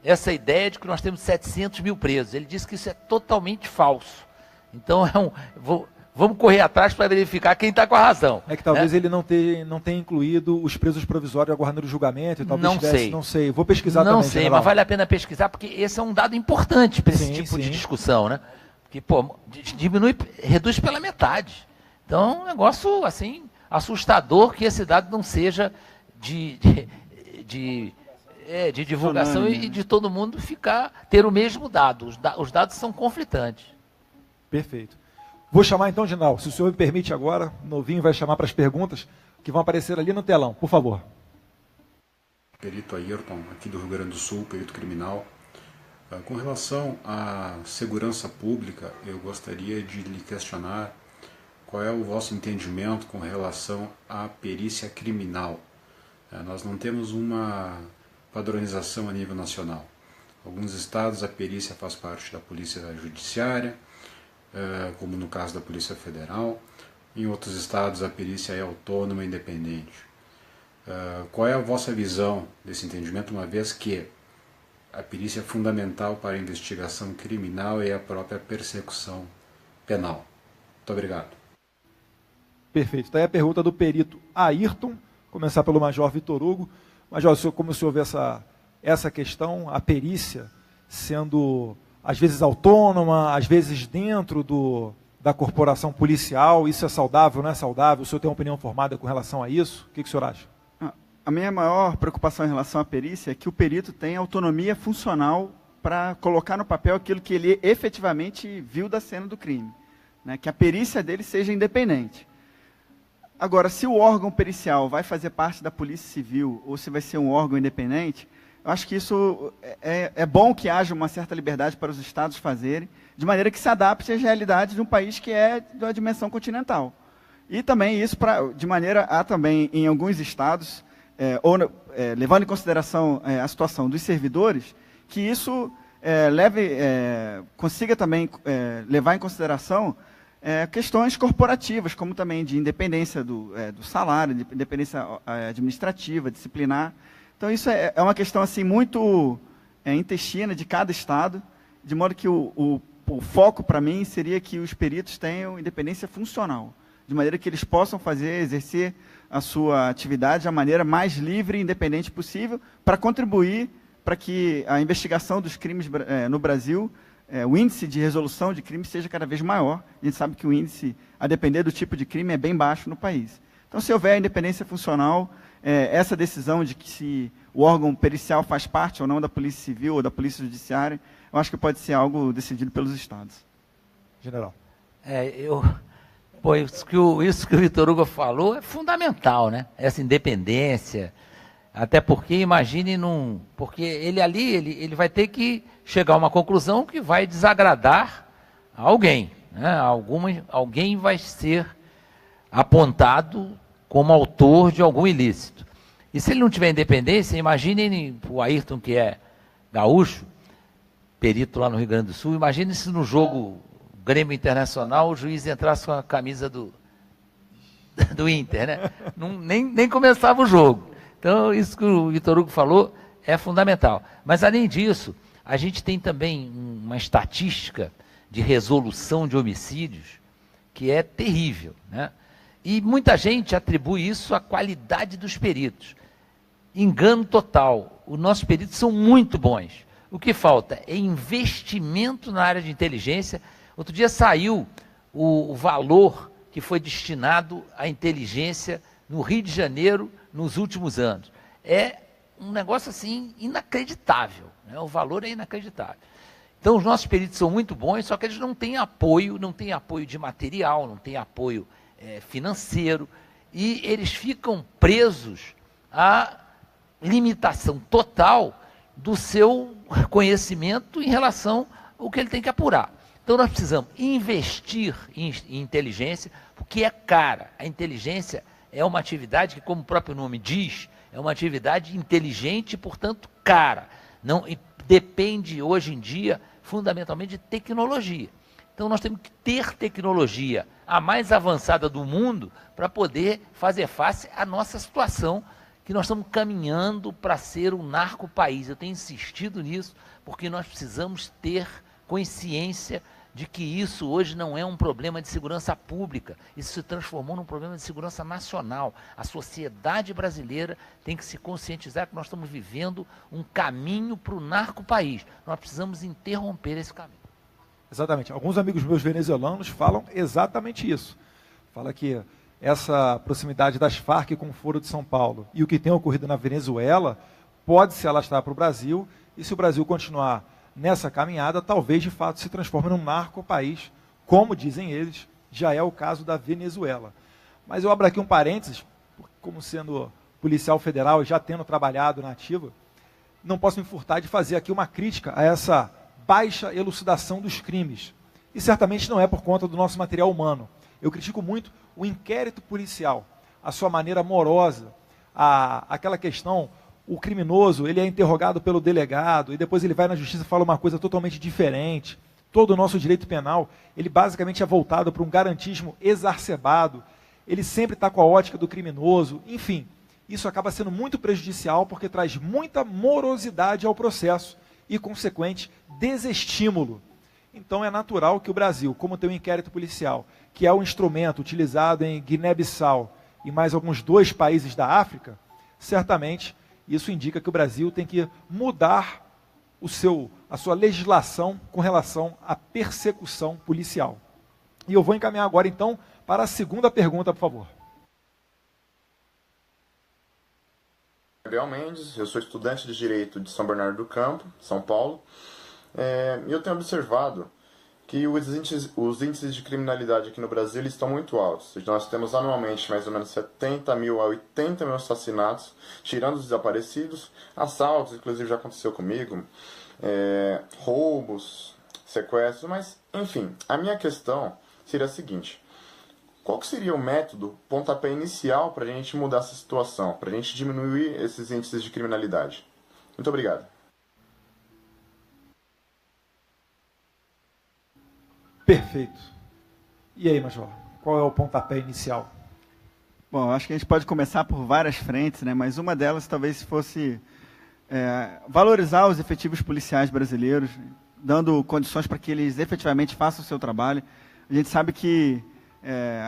essa ideia de que nós temos 700 mil presos. Ele disse que isso é totalmente falso. Então, vamos correr atrás para verificar quem está com a razão. É que talvez ele não tenha incluído os presos provisórios aguardando o julgamento. E talvez não sei. Não sei. Vou pesquisar não também. Não sei, general. mas vale a pena pesquisar, porque esse é um dado importante para esse Sim, tipo de sim. discussão, né? Porque, pô, reduz pela metade. Então, é um negócio, assim, assustador que esse dado não seja de divulgação e de todo mundo ter o mesmo dado. Os dados são conflitantes. Perfeito. Vou chamar então, general, se o senhor me permite agora, o novinho vai chamar para as perguntas que vão aparecer ali no telão, por favor. Perito Ayrton, aqui do Rio Grande do Sul, perito criminal. Com relação à segurança pública, eu gostaria de lhe questionar qual é o vosso entendimento com relação à perícia criminal. Nós não temos uma padronização a nível nacional. Alguns estados a perícia faz parte da Polícia Judiciária, como no caso da Polícia Federal. Em outros estados a perícia é autônoma e independente. Qual é a vossa visão desse entendimento, uma vez que a perícia é fundamental para a investigação criminal e a própria persecução penal? Muito obrigado. Perfeito. Está aí a pergunta do perito Ayrton, começar pelo Major Vitor Hugo. Major, como o senhor vê essa questão, a perícia sendo às vezes autônoma, às vezes dentro da corporação policial, isso é saudável, não é saudável? O senhor tem uma opinião formada com relação a isso? O que o senhor acha? A minha maior preocupação em relação à perícia é que o perito tem autonomia funcional para colocar no papel aquilo que ele efetivamente viu da cena do crime, né? Que a perícia dele seja independente. Agora, se o órgão pericial vai fazer parte da Polícia Civil ou se vai ser um órgão independente, eu acho que isso é bom que haja uma certa liberdade para os estados fazerem, de maneira que se adapte às realidades de um país que é de uma dimensão continental. E também isso de maneira a também, em alguns estados, levando em consideração a situação dos servidores, que isso consiga também levar em consideração questões corporativas, como também de independência do salário, de independência administrativa, disciplinar. Então, isso é uma questão assim, muito intestina de cada estado, de modo que o foco, para mim, seria que os peritos tenham independência funcional, de maneira que eles possam exercer a sua atividade da maneira mais livre e independente possível, para contribuir para que a investigação dos crimes no Brasil, o índice de resolução de crimes seja cada vez maior. A gente sabe que o índice, a depender do tipo de crime, é bem baixo no país. Então, se houver independência funcional, essa decisão de que se o órgão pericial faz parte ou não da Polícia Civil ou da Polícia Judiciária, eu acho que pode ser algo decidido pelos estados. General. Isso que o Vitor Hugo falou é fundamental, né? Essa independência. Até porque, imagine, porque ele ali, ele vai ter que chegar a uma conclusão que vai desagradar a alguém. Né? Alguém vai ser apontado como autor de algum ilícito. E se ele não tiver independência, imagine o Ayrton, que é gaúcho, perito lá no Rio Grande do Sul, imagine se no jogo Grêmio Internacional o juiz entrasse com a camisa do Inter, né? Nem começava o jogo. Então, isso que o Vitor Hugo falou é fundamental. Mas, além disso, a gente tem também uma estatística de resolução de homicídios que é terrível, né? E muita gente atribui isso à qualidade dos peritos. Engano total. Os nossos peritos são muito bons. O que falta é investimento na área de inteligência. Outro dia saiu o valor que foi destinado à inteligência no Rio de Janeiro nos últimos anos. É um negócio assim inacreditável, né? O valor é inacreditável. Então os nossos peritos são muito bons, só que eles não têm apoio de material, não têm apoio financeiro, e eles ficam presos à limitação total do seu conhecimento em relação ao que ele tem que apurar. Então nós precisamos investir em inteligência, porque é cara. A inteligência é uma atividade que, como o próprio nome diz, é uma atividade inteligente e, portanto, cara. Não, e depende, hoje em dia, fundamentalmente de tecnologia. Então nós temos que ter tecnologia a mais avançada do mundo para poder fazer face à nossa situação, que nós estamos caminhando para ser um narco-país. Eu tenho insistido nisso, porque nós precisamos ter consciência de que isso hoje não é um problema de segurança pública, isso se transformou num problema de segurança nacional. A sociedade brasileira tem que se conscientizar que nós estamos vivendo um caminho para o narco-país. Nós precisamos interromper esse caminho. Exatamente. Alguns amigos meus venezuelanos falam exatamente isso. Fala que essa proximidade das Farc com o Foro de São Paulo e o que tem ocorrido na Venezuela pode se alastrar para o Brasil, e se o Brasil continuar nessa caminhada, talvez de fato se transforme num narco-país, como dizem eles, já é o caso da Venezuela. Mas eu abro aqui um parênteses, como sendo policial federal e já tendo trabalhado na ativa, não posso me furtar de fazer aqui uma crítica a essa baixa elucidação dos crimes. E certamente não é por conta do nosso material humano. Eu critico muito o inquérito policial, a sua maneira morosa, aquela questão, o criminoso, ele é interrogado pelo delegado, e depois ele vai na justiça e fala uma coisa totalmente diferente. Todo o nosso direito penal, ele basicamente é voltado para um garantismo exacerbado, ele sempre está com a ótica do criminoso, enfim, isso acaba sendo muito prejudicial porque traz muita morosidade ao processo e, consequente, desestímulo. Então é natural que o Brasil, como tem um inquérito policial, que é um instrumento utilizado em Guiné-Bissau e mais alguns 2 países da África, certamente isso indica que o Brasil tem que mudar a sua legislação com relação à persecução policial. E eu vou encaminhar agora, então, para a segunda pergunta, por favor. Gabriel Mendes, eu sou estudante de Direito de São Bernardo do Campo, São Paulo, e eu tenho observado que os índices de criminalidade aqui no Brasil eles estão muito altos. Nós temos anualmente mais ou menos 70 mil a 80 mil assassinatos, tirando os desaparecidos, assaltos, inclusive já aconteceu comigo, roubos, sequestros, mas enfim, a minha questão seria a seguinte: qual que seria o método, pontapé inicial para a gente mudar essa situação, para a gente diminuir esses índices de criminalidade? Muito obrigado. Perfeito. E aí, Major, qual é o pontapé inicial? Bom, acho que a gente pode começar por várias frentes, né? Mas uma delas talvez fosse valorizar os efetivos policiais brasileiros, dando condições para que eles efetivamente façam o seu trabalho. A gente sabe que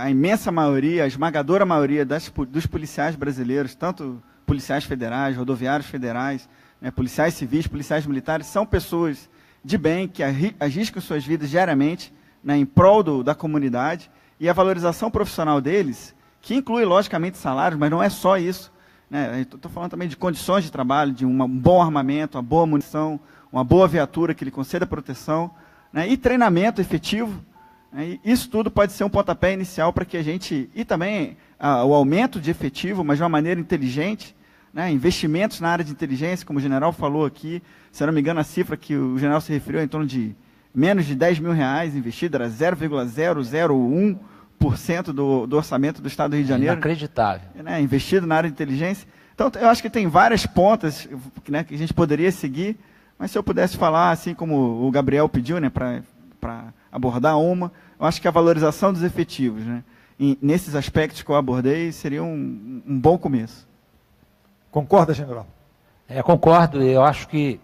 a imensa maioria, a esmagadora maioria dos policiais brasileiros, tanto policiais federais, rodoviários federais, né, policiais civis, policiais militares, são pessoas de bem que arriscam suas vidas diariamente, né, em prol da comunidade, e a valorização profissional deles, que inclui, logicamente, salários, mas não é só isso. Né, estou falando também de condições de trabalho, de um bom armamento, uma boa munição, uma boa viatura que lhe conceda proteção, né, e treinamento efetivo. Né, e isso tudo pode ser um pontapé inicial para que a gente, e também o aumento de efetivo, mas de uma maneira inteligente, né, investimentos na área de inteligência, como o general falou aqui, se eu não me engano, a cifra que o general se referiu é em torno de menos de 10 mil reais investido, era 0,001% do orçamento do Estado do Rio de Janeiro. Inacreditável. Né, investido na área de inteligência. Então, eu acho que tem várias pontas, né, que a gente poderia seguir, mas se eu pudesse falar, assim como o Gabriel pediu, né, para abordar uma, eu acho que a valorização dos efetivos, né, nesses aspectos que eu abordei, seria um bom começo. Concorda, general? Concordo. Eu acho que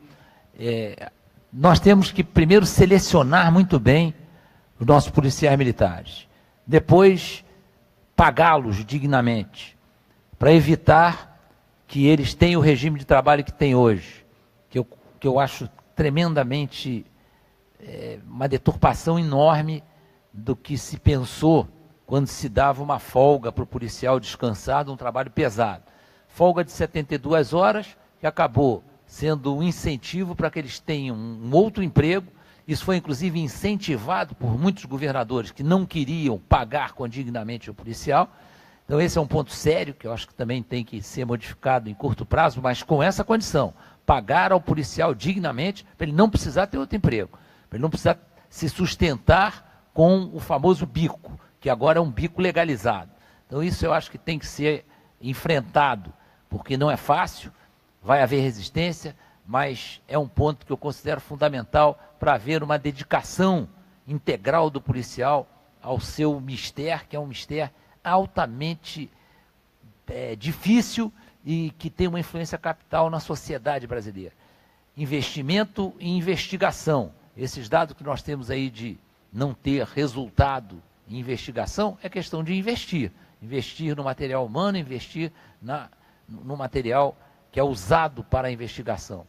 nós temos que primeiro selecionar muito bem os nossos policiais militares, depois pagá-los dignamente, para evitar que eles tenham o regime de trabalho que tem hoje, que eu acho tremendamente uma deturpação enorme do que se pensou quando se dava uma folga para o policial descansar de um trabalho pesado. Folga de 72 horas, que acabou sendo um incentivo para que eles tenham um outro emprego. Isso foi, inclusive, incentivado por muitos governadores que não queriam pagar condignamente o policial. Então, esse é um ponto sério, que eu acho que também tem que ser modificado em curto prazo, mas com essa condição, pagar ao policial dignamente, para ele não precisar ter outro emprego, para ele não precisar se sustentar com o famoso bico, que agora é um bico legalizado. Então, isso eu acho que tem que ser enfrentado, porque não é fácil, vai haver resistência, mas é um ponto que eu considero fundamental para haver uma dedicação integral do policial ao seu mistério, que é um mistério altamente difícil e que tem uma influência capital na sociedade brasileira. Investimento em investigação. Esses dados que nós temos aí de não ter resultado em investigação é questão de investir. Investir no material humano, investir no material que é usado para a investigação.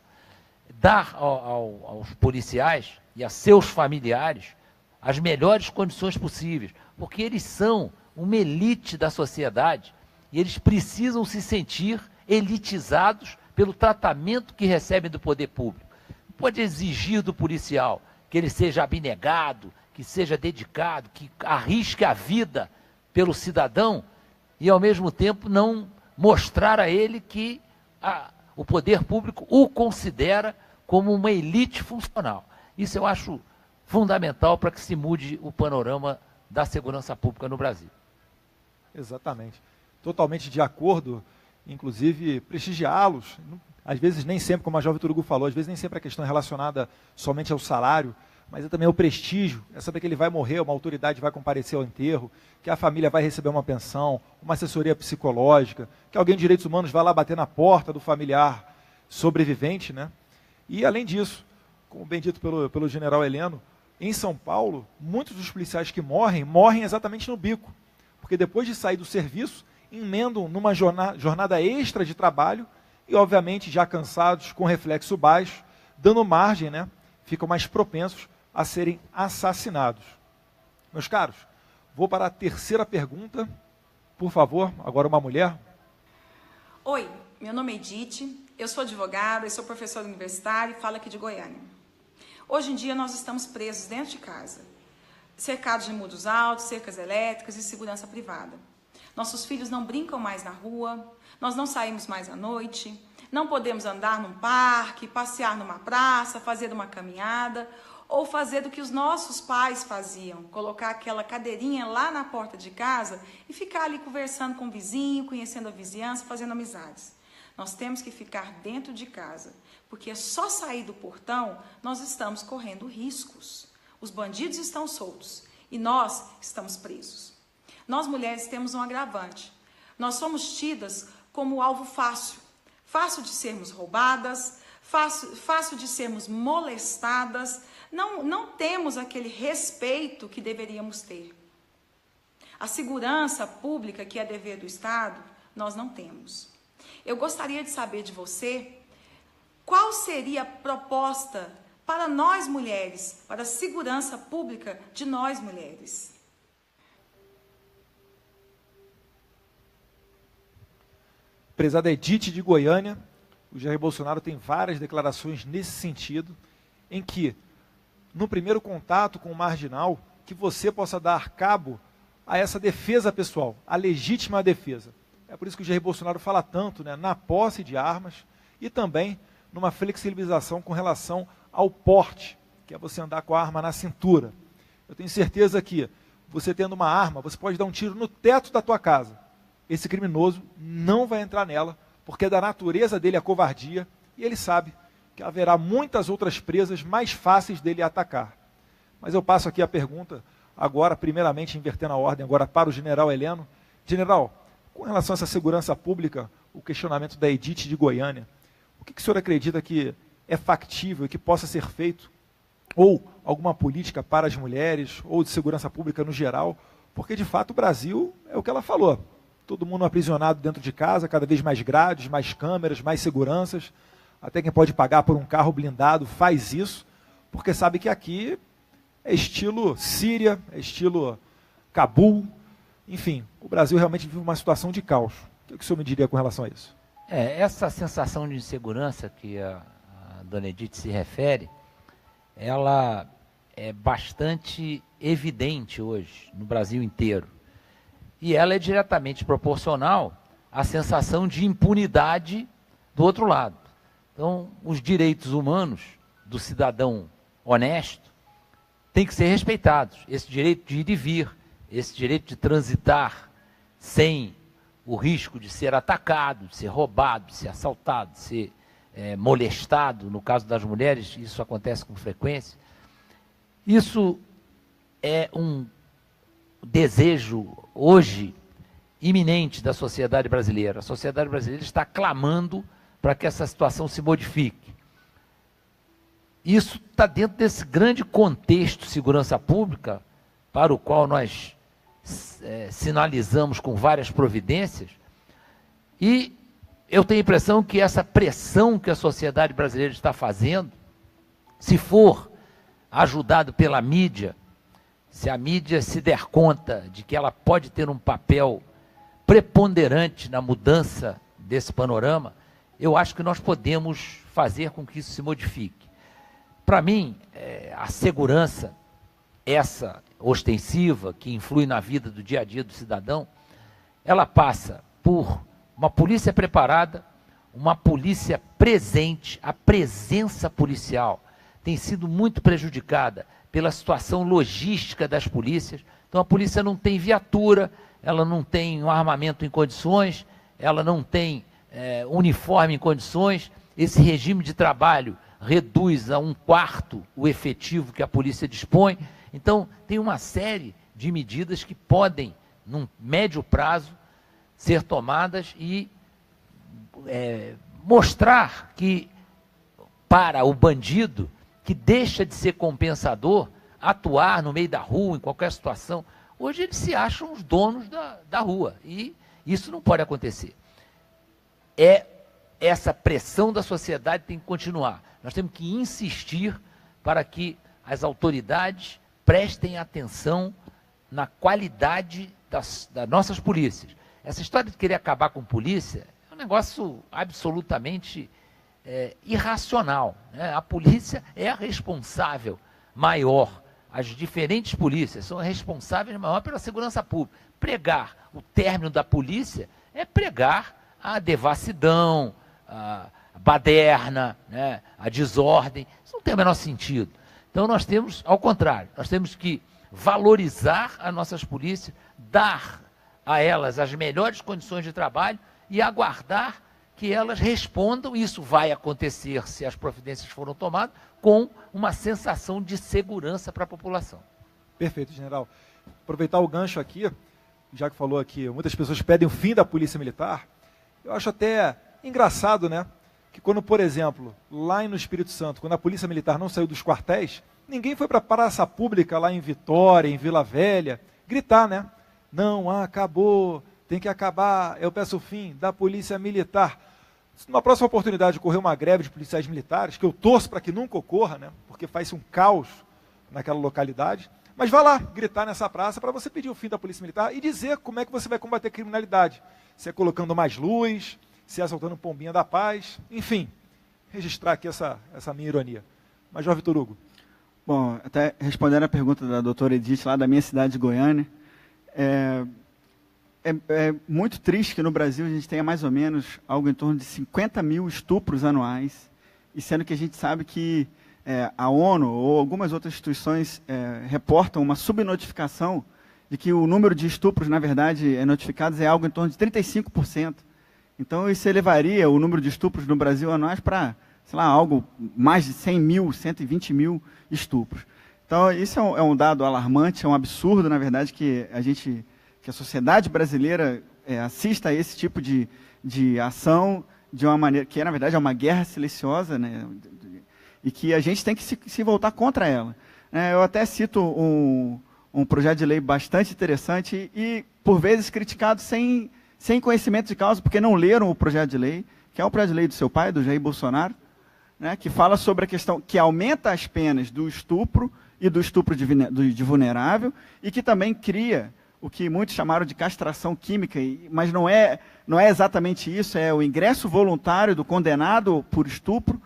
Dar aos policiais e a seus familiares as melhores condições possíveis, porque eles são uma elite da sociedade e eles precisam se sentir elitizados pelo tratamento que recebem do poder público. Pode exigir do policial que ele seja abnegado, que seja dedicado, que arrisque a vida pelo cidadão e, ao mesmo tempo, não mostrar a ele que o poder público o considera como uma elite funcional. Isso eu acho fundamental para que se mude o panorama da segurança pública no Brasil. Exatamente. Totalmente de acordo, inclusive prestigiá-los. Às vezes nem sempre, como a Jovem Turugo falou, às vezes nem sempre a questão é relacionada somente ao salário, mas é também o prestígio, é saber que ele vai morrer, uma autoridade vai comparecer ao enterro, que a família vai receber uma pensão, uma assessoria psicológica, que alguém de direitos humanos vai lá bater na porta do familiar sobrevivente, né? E além disso, como bem dito pelo general Heleno, em São Paulo, muitos dos policiais que morrem exatamente no bico, porque depois de sair do serviço, emendam numa jornada extra de trabalho e, obviamente, já cansados, com reflexo baixo, dando margem, né? Ficam mais propensos a serem assassinados. Meus caros, vou para a terceira pergunta. Por favor, agora uma mulher. Oi, meu nome é Edith, eu sou advogada e sou professora universitária e falo aqui de Goiânia. Hoje em dia nós estamos presos dentro de casa, cercados de muros altos, cercas elétricas e segurança privada. Nossos filhos não brincam mais na rua, nós não saímos mais à noite, não podemos andar num parque, passear numa praça, fazer uma caminhada, ou fazer do que os nossos pais faziam, colocar aquela cadeirinha lá na porta de casa e ficar ali conversando com o vizinho, conhecendo a vizinhança, fazendo amizades. Nós temos que ficar dentro de casa, porque é só sair do portão, nós estamos correndo riscos. Os bandidos estão soltos e nós estamos presos. Nós mulheres temos um agravante. Nós somos tidas como alvo fácil. Fácil de sermos roubadas, fácil de sermos molestadas, não temos aquele respeito que deveríamos ter. A segurança pública, que é dever do Estado, nós não temos. Eu gostaria de saber de você, qual seria a proposta para nós mulheres, para a segurança pública de nós mulheres? Prezada Edith de Goiânia, o Jair Bolsonaro tem várias declarações nesse sentido, em que, no primeiro contato com o marginal, que você possa dar cabo a essa defesa pessoal, a legítima defesa. É por isso que o Jair Bolsonaro fala tanto, né, na posse de armas e também numa flexibilização com relação ao porte, que é você andar com a arma na cintura. Eu tenho certeza que você tendo uma arma, você pode dar um tiro no teto da tua casa. Esse criminoso não vai entrar nela, porque é da natureza dele a covardia, e ele sabe que haverá muitas outras presas mais fáceis dele atacar. Mas eu passo aqui a pergunta, agora, primeiramente, invertendo a ordem, agora para o general Heleno. General, com relação a essa segurança pública, o questionamento da Edith de Goiânia, o que o senhor acredita que é factível e que possa ser feito? Ou alguma política para as mulheres, ou de segurança pública no geral? Porque, de fato, o Brasil é o que ela falou. Todo mundo aprisionado dentro de casa, cada vez mais grades, mais câmeras, mais seguranças. Até quem pode pagar por um carro blindado faz isso, porque sabe que aqui é estilo Síria, é estilo Cabul. Enfim, o Brasil realmente vive uma situação de caos. O que o senhor me diria com relação a isso? Essa sensação de insegurança que a dona Edith se refere, ela é bastante evidente hoje no Brasil inteiro. E ela é diretamente proporcional à sensação de impunidade do outro lado. Então, os direitos humanos do cidadão honesto têm que ser respeitados. Esse direito de ir e vir, esse direito de transitar sem o risco de ser atacado, de ser roubado, de ser assaltado, de ser molestado. No caso das mulheres, isso acontece com frequência. Isso é um desejo hoje iminente da sociedade brasileira. A sociedade brasileira está clamando para que essa situação se modifique. Isso está dentro desse grande contexto de segurança pública, para o qual nós sinalizamos com várias providências, e eu tenho a impressão que essa pressão que a sociedade brasileira está fazendo, se for ajudado pela mídia, se a mídia se der conta de que ela pode ter um papel preponderante na mudança desse panorama, eu acho que nós podemos fazer com que isso se modifique. Para mim, a segurança, essa ostensiva, que influi na vida do dia a dia do cidadão, ela passa por uma polícia preparada, uma polícia presente. A presença policial tem sido muito prejudicada pela situação logística das polícias. Então a polícia não tem viatura, ela não tem um armamento em condições, ela não tem uniforme em condições. Esse regime de trabalho reduz a 1/4 o efetivo que a polícia dispõe. Então tem uma série de medidas que podem, num médio prazo, ser tomadas e mostrar que, para o bandido, que deixa de ser compensador, atuar no meio da rua, em qualquer situação, hoje eles se acham os donos da rua, e isso não pode acontecer. Essa pressão da sociedade tem que continuar. Nós temos que insistir para que as autoridades prestem atenção na qualidade das nossas polícias. Essa história de querer acabar com polícia é um negócio absolutamente irracional, né? A polícia é a responsável maior, as diferentes polícias são responsáveis maior pela segurança pública. Pregar o término da polícia é pregar a devassidão, a baderna, né? A desordem. Isso não tem o menor sentido. Então nós temos, ao contrário, nós temos que valorizar as nossas polícias, dar a elas as melhores condições de trabalho e aguardar que elas respondam. Isso vai acontecer, se as providências foram tomadas, com uma sensação de segurança para a população. Perfeito, general. Aproveitar o gancho aqui, já que falou aqui, muitas pessoas pedem o fim da polícia militar. Eu acho até engraçado, né, que quando, por exemplo, lá no Espírito Santo, quando a polícia militar não saiu dos quartéis, ninguém foi para a praça pública lá em Vitória, em Vila Velha, gritar, né? Não, acabou, tem que acabar, eu peço o fim da polícia militar. Se numa próxima oportunidade ocorrer uma greve de policiais militares, que eu torço para que nunca ocorra, né, porque faz um caos naquela localidade, mas vá lá gritar nessa praça para você pedir o fim da polícia militar e dizer como é que você vai combater a criminalidade. Se é colocando mais luz, se é assaltando pombinha da paz, enfim, registrar aqui essa minha ironia. Major Vitor Hugo. Bom, até respondendo a pergunta da doutora Edith, lá da minha cidade de Goiânia, é muito triste que no Brasil a gente tenha mais ou menos algo em torno de 50 mil estupros anuais, e sendo que a gente sabe que a ONU ou algumas outras instituições reportam uma subnotificação de que o número de estupros, na verdade, notificados é algo em torno de 35%. Então, isso elevaria o número de estupros no Brasil anuais para, sei lá, algo mais de 100 mil, 120 mil estupros. Então, isso é um dado alarmante, é um absurdo, na verdade, que a sociedade brasileira assista a esse tipo de ação de uma maneira que, na verdade, é uma guerra silenciosa, né, e que a gente tem que se voltar contra ela. Eu até cito um projeto de lei bastante interessante e, por vezes, criticado sem conhecimento de causa, porque não leram o projeto de lei, que é o projeto de lei do seu pai, do Jair Bolsonaro, né, que fala sobre a questão que aumenta as penas do estupro e do estupro de vulnerável, e que também cria o que muitos chamaram de castração química, mas não é exatamente isso, é o ingresso voluntário do condenado por estupro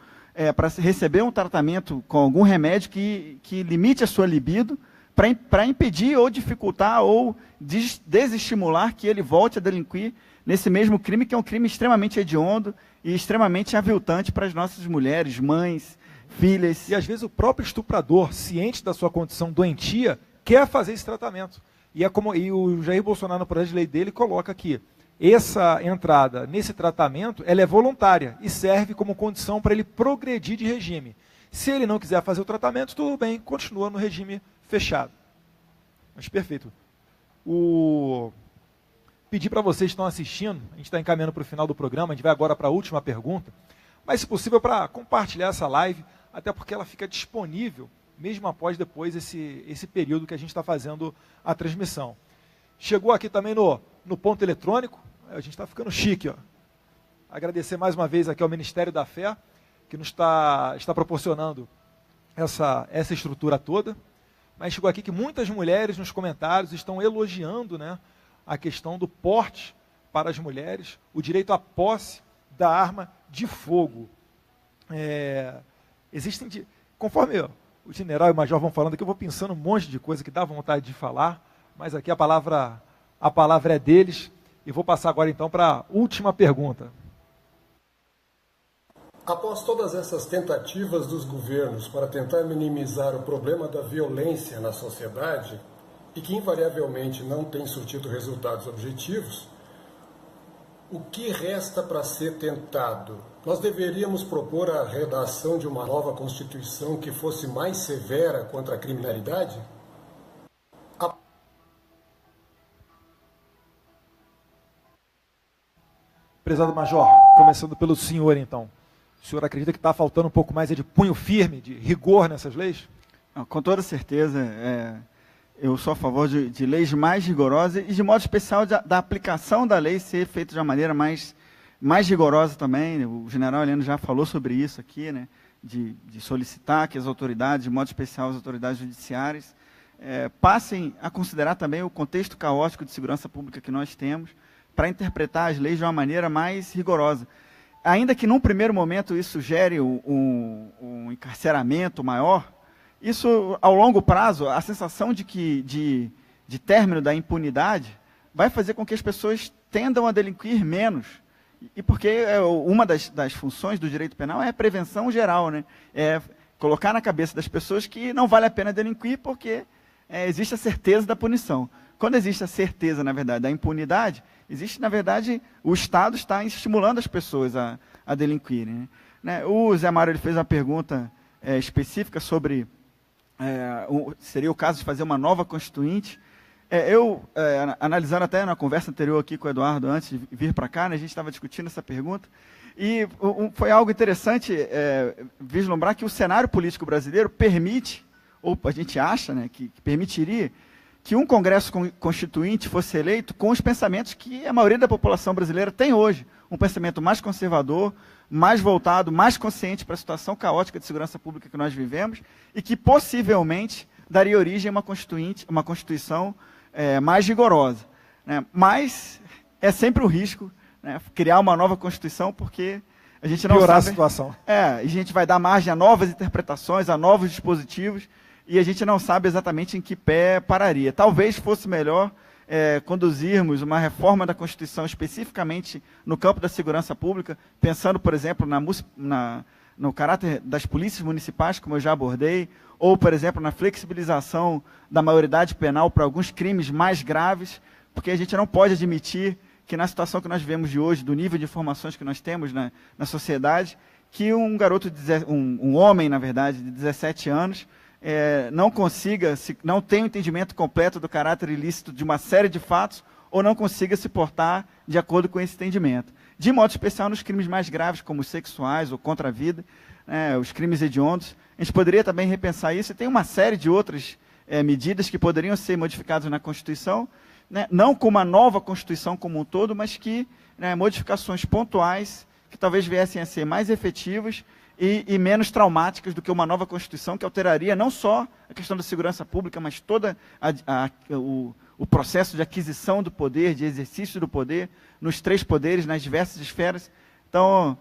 para receber um tratamento com algum remédio que limite a sua libido, para impedir ou dificultar ou desestimular que ele volte a delinquir nesse mesmo crime, que é um crime extremamente hediondo e extremamente aviltante para as nossas mulheres, mães, filhas. E às vezes o próprio estuprador, ciente da sua condição doentia, quer fazer esse tratamento. E o Jair Bolsonaro, no projeto de lei dele, coloca que essa entrada nesse tratamento ela é voluntária e serve como condição para ele progredir de regime. Se ele não quiser fazer o tratamento, tudo bem, continua no regime fechado. Mas perfeito. Pedir para vocês que estão assistindo, a gente está encaminhando para o final do programa, a gente vai agora para a última pergunta, mas se possível para compartilhar essa live, até porque ela fica disponível, mesmo após depois esse período que a gente está fazendo a transmissão. Chegou aqui também no ponto eletrônico, a gente está ficando chique, ó. Agradecer mais uma vez aqui ao Ministério da Fé, que nos está proporcionando essa estrutura toda. Mas chegou aqui que muitas mulheres nos comentários estão elogiando, né, a questão do porte para as mulheres, o direito à posse da arma de fogo. Conforme o general e o major vão falando aqui, eu vou pensando um monte de coisa que dá vontade de falar, mas aqui a palavra é deles, e vou passar agora então para a última pergunta. Após todas essas tentativas dos governos para tentar minimizar o problema da violência na sociedade, e que invariavelmente não tem surtido resultados objetivos, o que resta para ser tentado? Nós deveríamos propor a redação de uma nova Constituição que fosse mais severa contra a criminalidade? Prezado Major, começando pelo senhor então. O senhor acredita que está faltando um pouco mais de punho firme, de rigor nessas leis? Com toda certeza. Eu sou a favor de leis mais rigorosas e, de modo especial, da aplicação da lei ser feita de uma maneira mais rigorosa também. O general Heleno já falou sobre isso aqui, né, de solicitar que as autoridades, de modo especial as autoridades judiciárias, passem a considerar também o contexto caótico de segurança pública que nós temos para interpretar as leis de uma maneira mais rigorosa. Ainda que, num primeiro momento, isso gere um encarceramento maior, isso, ao longo prazo, a sensação de término da impunidade vai fazer com que as pessoas tendam a delinquir menos. E porque uma das funções do direito penal é a prevenção geral, né? É colocar na cabeça das pessoas que não vale a pena delinquir porque existe a certeza da punição. Quando existe a certeza, na verdade, da impunidade, existe, na verdade, o Estado está estimulando as pessoas a delinquirem, né? O Zé Mário ele fez uma pergunta específica sobre seria o caso de fazer uma nova Constituinte. Analisando até na conversa anterior aqui com o Eduardo, antes de vir para cá, né, a gente estava discutindo essa pergunta, e foi algo interessante vislumbrar que o cenário político brasileiro permite, ou a gente acha, né, que permitiria que um Congresso Constituinte fosse eleito com os pensamentos que a maioria da população brasileira tem hoje, um pensamento mais conservador, mais voltado, mais consciente para a situação caótica de segurança pública que nós vivemos, e que possivelmente daria origem a uma Constituição mais rigorosa, né? Mas é sempre um risco, né, criar uma nova Constituição, porque a gente não piorar sabe, a situação. A gente vai dar margem a novas interpretações, a novos dispositivos, e a gente não sabe exatamente em que pé pararia. Talvez fosse melhor conduzirmos uma reforma da Constituição especificamente no campo da segurança pública, pensando, por exemplo, no caráter das polícias municipais, como eu já abordei, ou, por exemplo, na flexibilização da maioridade penal para alguns crimes mais graves, porque a gente não pode admitir que na situação que nós vivemos de hoje, do nível de informações que nós temos na sociedade, que um garoto, um homem, na verdade, de 17 anos, não tenha um entendimento completo do caráter ilícito de uma série de fatos, ou não consiga se portar de acordo com esse entendimento. De modo especial nos crimes mais graves, como os sexuais ou contra a vida, os crimes hediondos. A gente poderia também repensar isso, e tem uma série de outras medidas que poderiam ser modificadas na Constituição, não com uma nova Constituição como um todo, mas que modificações pontuais que talvez viessem a ser mais efetivas e menos traumáticas do que uma nova Constituição, que alteraria não só a questão da segurança pública, mas todo o processo de aquisição do poder, de exercício do poder, nos 3 poderes, nas diversas esferas. Então,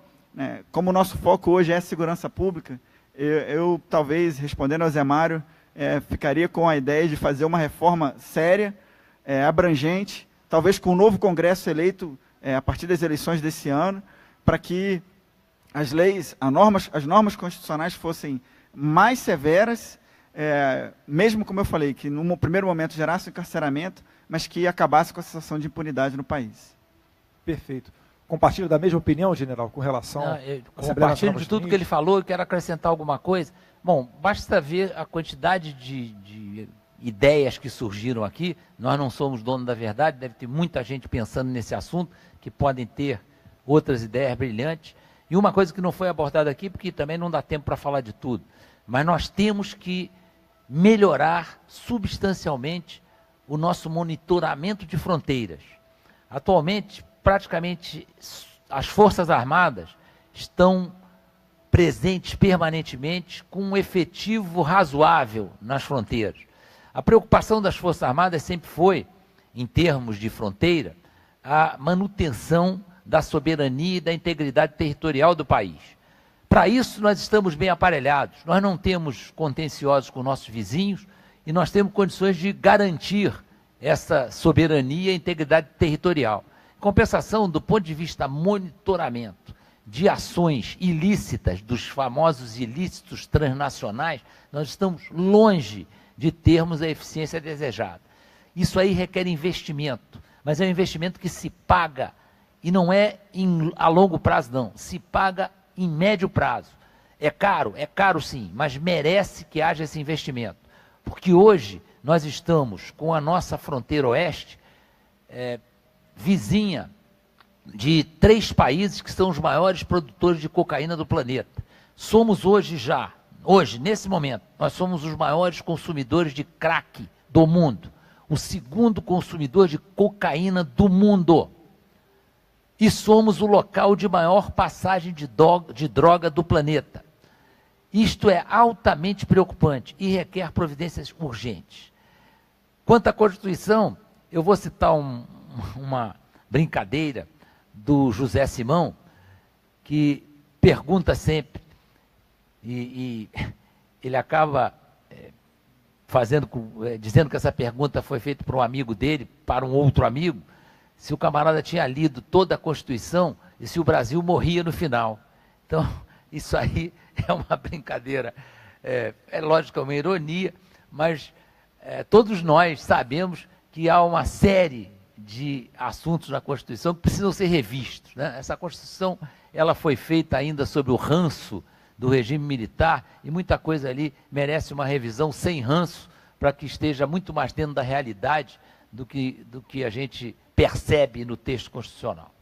como o nosso foco hoje é a segurança pública, eu talvez, respondendo ao Zé Mário, ficaria com a ideia de fazer uma reforma séria, abrangente, talvez com um novo Congresso eleito a partir das eleições desse ano, para que as normas constitucionais fossem mais severas, mesmo, como eu falei, que num primeiro momento gerasse encarceramento, mas que acabasse com a sensação de impunidade no país. Perfeito. Compartilha da mesma opinião, general, com relação... Compartilho de tudo que ele falou e quero acrescentar alguma coisa. Bom, basta ver a quantidade de ideias que surgiram aqui. Nós não somos donos da verdade, deve ter muita gente pensando nesse assunto, que podem ter outras ideias brilhantes. E uma coisa que não foi abordada aqui, porque também não dá tempo para falar de tudo, mas nós temos que melhorar substancialmente o nosso monitoramento de fronteiras. Atualmente, praticamente, as Forças Armadas estão presentes permanentemente com um efetivo razoável nas fronteiras. A preocupação das Forças Armadas sempre foi, em termos de fronteira, a manutenção da soberania e da integridade territorial do país. Para isso, nós estamos bem aparelhados. Nós não temos contenciosos com nossos vizinhos e nós temos condições de garantir essa soberania e integridade territorial. Em compensação, do ponto de vista monitoramento de ações ilícitas, dos famosos ilícitos transnacionais, nós estamos longe de termos a eficiência desejada. Isso aí requer investimento, mas é um investimento que se paga, e não é a longo prazo, não, se paga em médio prazo. É caro sim, mas merece que haja esse investimento. Porque hoje nós estamos com a nossa fronteira oeste vizinha de 3 países que são os maiores produtores de cocaína do planeta. Somos hoje, nesse momento, nós somos os maiores consumidores de crack do mundo. O 2º consumidor de cocaína do mundo. E somos o local de maior passagem de droga do planeta. Isto é altamente preocupante e requer providências urgentes. Quanto à Constituição, eu vou citar uma brincadeira do José Simão, que pergunta sempre, e ele acaba dizendo que essa pergunta foi feita por um amigo dele, para um outro amigo, se o camarada tinha lido toda a Constituição e se o Brasil morria no final. Então, isso aí é uma brincadeira, lógico, é uma ironia, mas todos nós sabemos que há uma série de assuntos na Constituição que precisam ser revistos, né? Essa Constituição, ela foi feita ainda sob o ranço do regime militar e muita coisa ali merece uma revisão sem ranço para que esteja muito mais dentro da realidade do que a gente percebe no texto constitucional.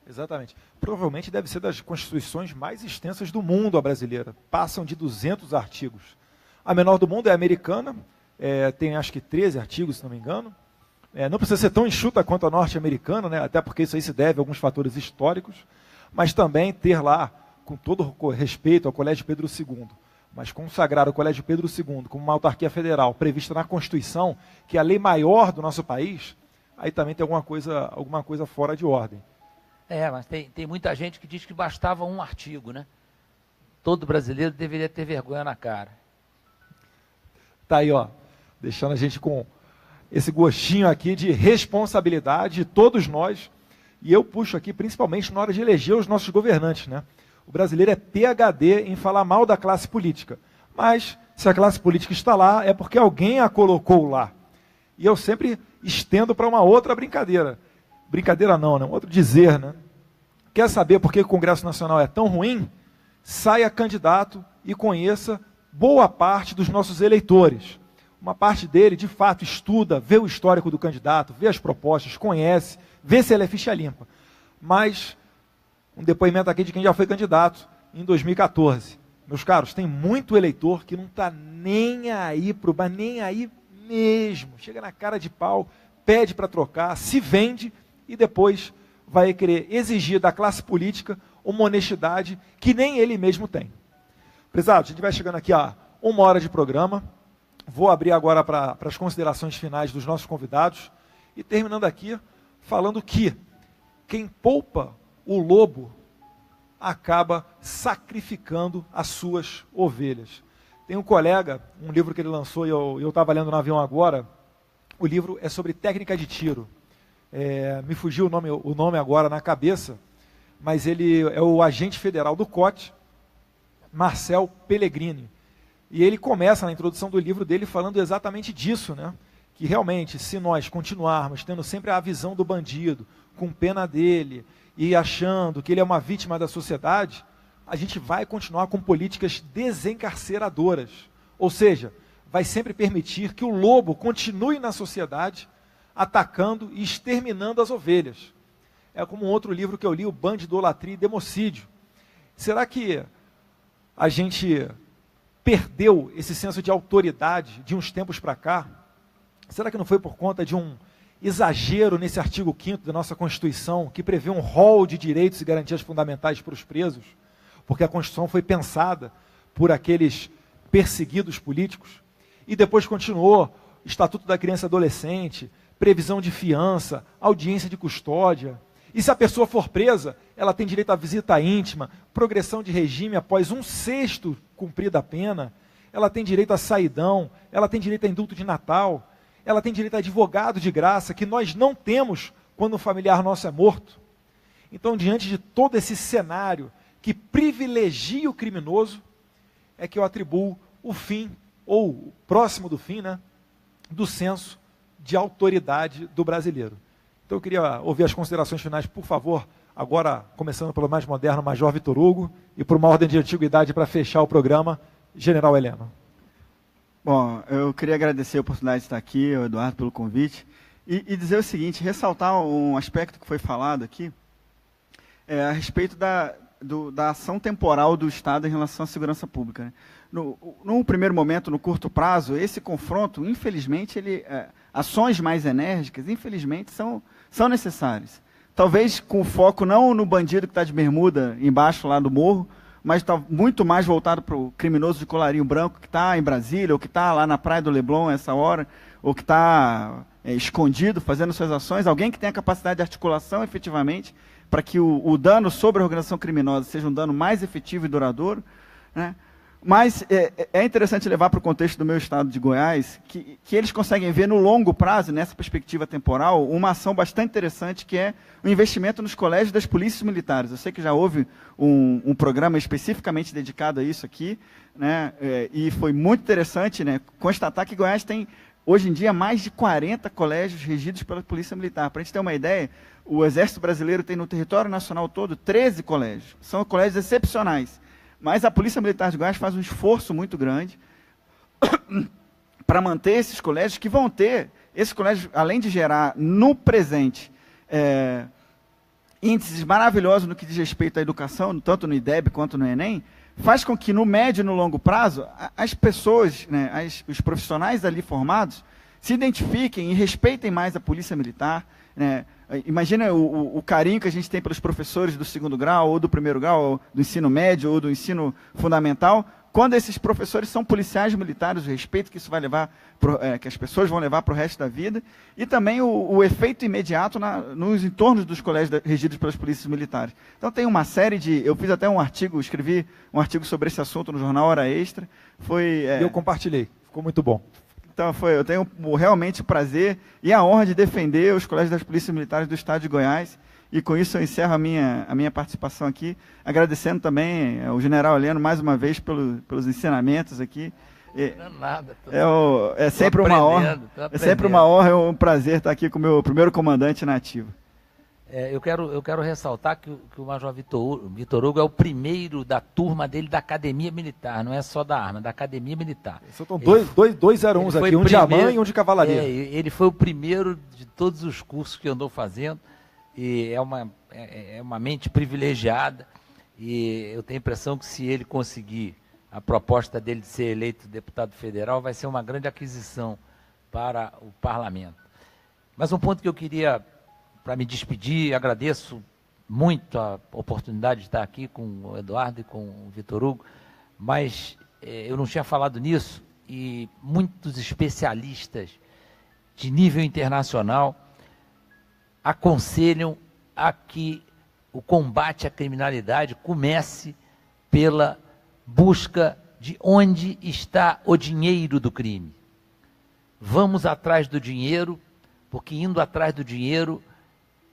Exatamente. Provavelmente deve ser das constituições mais extensas do mundo, a brasileira. Passam de 200 artigos. A menor do mundo é a americana, tem acho que 13 artigos, se não me engano. Não precisa ser tão enxuta quanto a norte-americana, né? Até porque isso aí se deve a alguns fatores históricos, mas também ter lá, com todo respeito ao Colégio Pedro II, mas consagrar o Colégio Pedro II como uma autarquia federal prevista na Constituição, que é a lei maior do nosso país, aí também tem alguma coisa fora de ordem. Mas tem muita gente que diz que bastava um artigo, né? Todo brasileiro deveria ter vergonha na cara. Tá aí, ó, deixando a gente com esse gostinho aqui de responsabilidade de todos nós, e eu puxo aqui principalmente na hora de eleger os nossos governantes, né? O brasileiro é PhD em falar mal da classe política, mas se a classe política está lá, é porque alguém a colocou lá. E eu sempre estendo para uma outra brincadeira. Brincadeira não, né? Um outro dizer, né? Quer saber por que o Congresso Nacional é tão ruim? Saia candidato e conheça boa parte dos nossos eleitores. Uma parte dele, de fato, estuda, vê o histórico do candidato, vê as propostas, conhece, vê se ele é ficha limpa. Mas, um depoimento aqui de quem já foi candidato em 2014. Meus caros, tem muito eleitor que não está nem aí pro bar, nem aí mesmo. Chega na cara de pau, pede para trocar, se vende e depois vai querer exigir da classe política uma honestidade que nem ele mesmo tem. Prezado, a gente vai chegando aqui a 1 hora de programa. Vou abrir agora para as considerações finais dos nossos convidados e terminando aqui falando que quem poupa o lobo acaba sacrificando as suas ovelhas. Tem um colega, um livro que ele lançou e eu estava lendo no avião agora, o livro é sobre técnica de tiro. Me fugiu o nome agora na cabeça, mas ele é o agente federal do COT, Marcel Pellegrini. E ele começa na introdução do livro dele falando exatamente disso, né? Que realmente, se nós continuarmos tendo sempre a visão do bandido, com pena dele, e achando que ele é uma vítima da sociedade, a gente vai continuar com políticas desencarceradoras. Ou seja, vai sempre permitir que o lobo continue na sociedade, atacando e exterminando as ovelhas. É como um outro livro que eu li, o Bandidolatria e Democídio. Será que a gente perdeu esse senso de autoridade de uns tempos para cá? Será que não foi por conta de um exagero nesse artigo 5º da nossa Constituição, que prevê um rol de direitos e garantias fundamentais para os presos? Porque a Constituição foi pensada por aqueles perseguidos políticos. E depois continuou Estatuto da Criança e Adolescente, previsão de fiança, audiência de custódia. E se a pessoa for presa, ela tem direito à visita íntima, progressão de regime após 1/6 cumprida a pena, ela tem direito a saidão, ela tem direito a indulto de Natal, ela tem direito a advogado de graça, que nós não temos quando um familiar nosso é morto. Então, diante de todo esse cenário que privilegia o criminoso, é que eu atribuo o fim, ou próximo do fim, né, do senso de autoridade do brasileiro. Então eu queria ouvir as considerações finais, por favor, agora começando pelo mais moderno, Major Vitor Hugo, e por uma ordem de antiguidade para fechar o programa, General Heleno. Bom, eu queria agradecer a oportunidade de estar aqui, ao Eduardo, pelo convite, e dizer o seguinte, ressaltar um aspecto que foi falado aqui, a respeito da ação temporal do Estado em relação à segurança pública, né? Num primeiro momento, no curto prazo, esse confronto, infelizmente, ações mais enérgicas, infelizmente, são necessárias. Talvez com foco não no bandido que está de bermuda embaixo lá do morro, mas está muito mais voltado para o criminoso de colarinho branco que está em Brasília, ou que está lá na Praia do Leblon essa hora, ou que está escondido fazendo suas ações, alguém que tenha capacidade de articulação efetivamente, para que o dano sobre a organização criminosa seja um dano mais efetivo e duradouro, né? Mas é interessante levar para o contexto do meu estado de Goiás, que eles conseguem ver no longo prazo, nessa perspectiva temporal, uma ação bastante interessante, que é o investimento nos colégios das polícias militares. Eu sei que já houve um programa especificamente dedicado a isso aqui, né, e foi muito interessante, né, constatar que Goiás tem, hoje em dia, mais de 40 colégios regidos pela Polícia Militar. Para a gente ter uma ideia, o Exército Brasileiro tem no território nacional todo 13 colégios. São colégios excepcionais. Mas a Polícia Militar de Goiás faz um esforço muito grande para manter esses colégios, que vão ter, esses colégios, além de gerar no presente índices maravilhosos no que diz respeito à educação, tanto no IDEB quanto no Enem, faz com que no médio e no longo prazo, as pessoas, né, os profissionais ali formados, se identifiquem e respeitem mais a Polícia Militar, né? Imagina o carinho que a gente tem pelos professores do 2º grau, ou do 1º grau, ou do ensino médio, ou do ensino fundamental, quando esses professores são policiais militares, o respeito que isso vai levar, que as pessoas vão levar para o resto da vida, e também o efeito imediato nos entornos dos colégios regidos pelas polícias militares. Então tem uma série de... Eu fiz até escrevi um artigo sobre esse assunto no jornal Hora Extra. Eu compartilhei, ficou muito bom. Então, eu tenho realmente o prazer e a honra de defender os colégios das polícias militares do estado de Goiás. E com isso eu encerro a minha participação aqui, agradecendo também ao general Heleno mais uma vez pelos ensinamentos aqui. É sempre uma honra, é um prazer estar aqui com o meu primeiro comandante na ativa. Eu quero ressaltar que o Major Vitor Hugo é o primeiro da turma dele da Academia Militar, não é só da arma, da Academia Militar. São dois 01s aqui, um de AMAN e um de cavalaria. Ele foi o primeiro de todos os cursos que eu andou fazendo, e é uma mente privilegiada, e eu tenho a impressão que se ele conseguir a proposta dele de ser eleito deputado federal, vai ser uma grande aquisição para o parlamento. Mas um ponto que eu queria, para me despedir, agradeço muito a oportunidade de estar aqui com o Eduardo e com o Vitor Hugo, mas eu não tinha falado nisso, e muitos especialistas de nível internacional aconselham a que o combate à criminalidade comece pela busca de onde está o dinheiro do crime. Vamos atrás do dinheiro, porque indo atrás do dinheiro,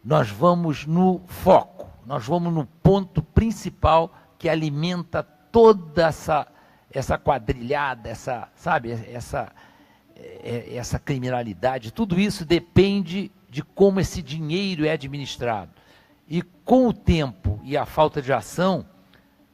nós vamos no foco, nós vamos no ponto principal que alimenta toda essa quadrilhada, essa criminalidade. Tudo isso depende de como esse dinheiro é administrado. E com o tempo e a falta de ação,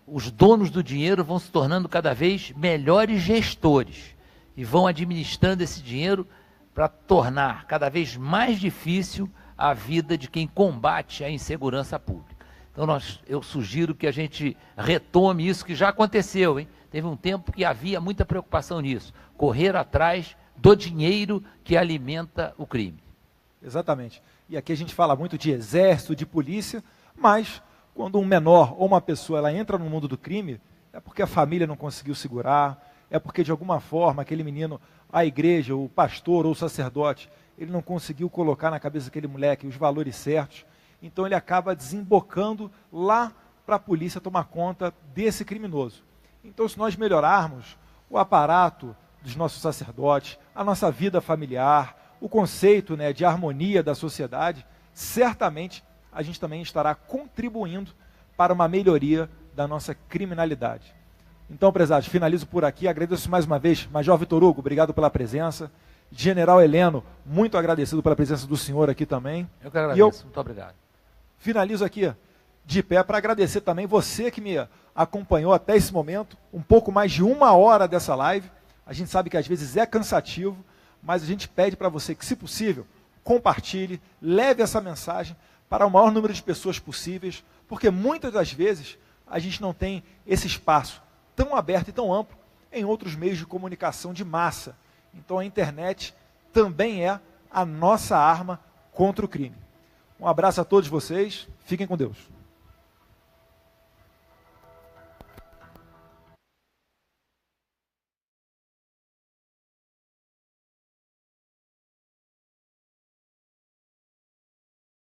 os donos do dinheiro vão se tornando cada vez melhores gestores e vão administrando esse dinheiro para tornar cada vez mais difícil a vida de quem combate a insegurança pública. Então eu sugiro que a gente retome isso que já aconteceu, hein? Teve um tempo que havia muita preocupação nisso, correr atrás do dinheiro que alimenta o crime. Exatamente. E aqui a gente fala muito de exército, de polícia, mas quando um menor ou uma pessoa ela entra no mundo do crime, é porque a família não conseguiu segurar, é porque de alguma forma aquele menino, a igreja, o pastor ou o sacerdote, ele não conseguiu colocar na cabeça daquele moleque os valores certos, então ele acaba desembocando lá para a polícia tomar conta desse criminoso. Então, se nós melhorarmos o aparato dos nossos sacerdotes, a nossa vida familiar, o conceito, né, de harmonia da sociedade, certamente a gente também estará contribuindo para uma melhoria da nossa criminalidade. Então, prezados, finalizo por aqui, agradeço mais uma vez, Major Vitor Hugo, obrigado pela presença, General Heleno, muito agradecido pela presença do senhor aqui também. Eu que agradeço, muito obrigado. Finalizo aqui de pé para agradecer também você que me acompanhou até esse momento, um pouco mais de 1 hora dessa live. A gente sabe que às vezes é cansativo, mas a gente pede para você que, se possível, compartilhe, leve essa mensagem para o maior número de pessoas possíveis, porque muitas das vezes a gente não tem esse espaço tão aberto e tão amplo em outros meios de comunicação de massa. Então a internet também é a nossa arma contra o crime. Um abraço a todos vocês, fiquem com Deus.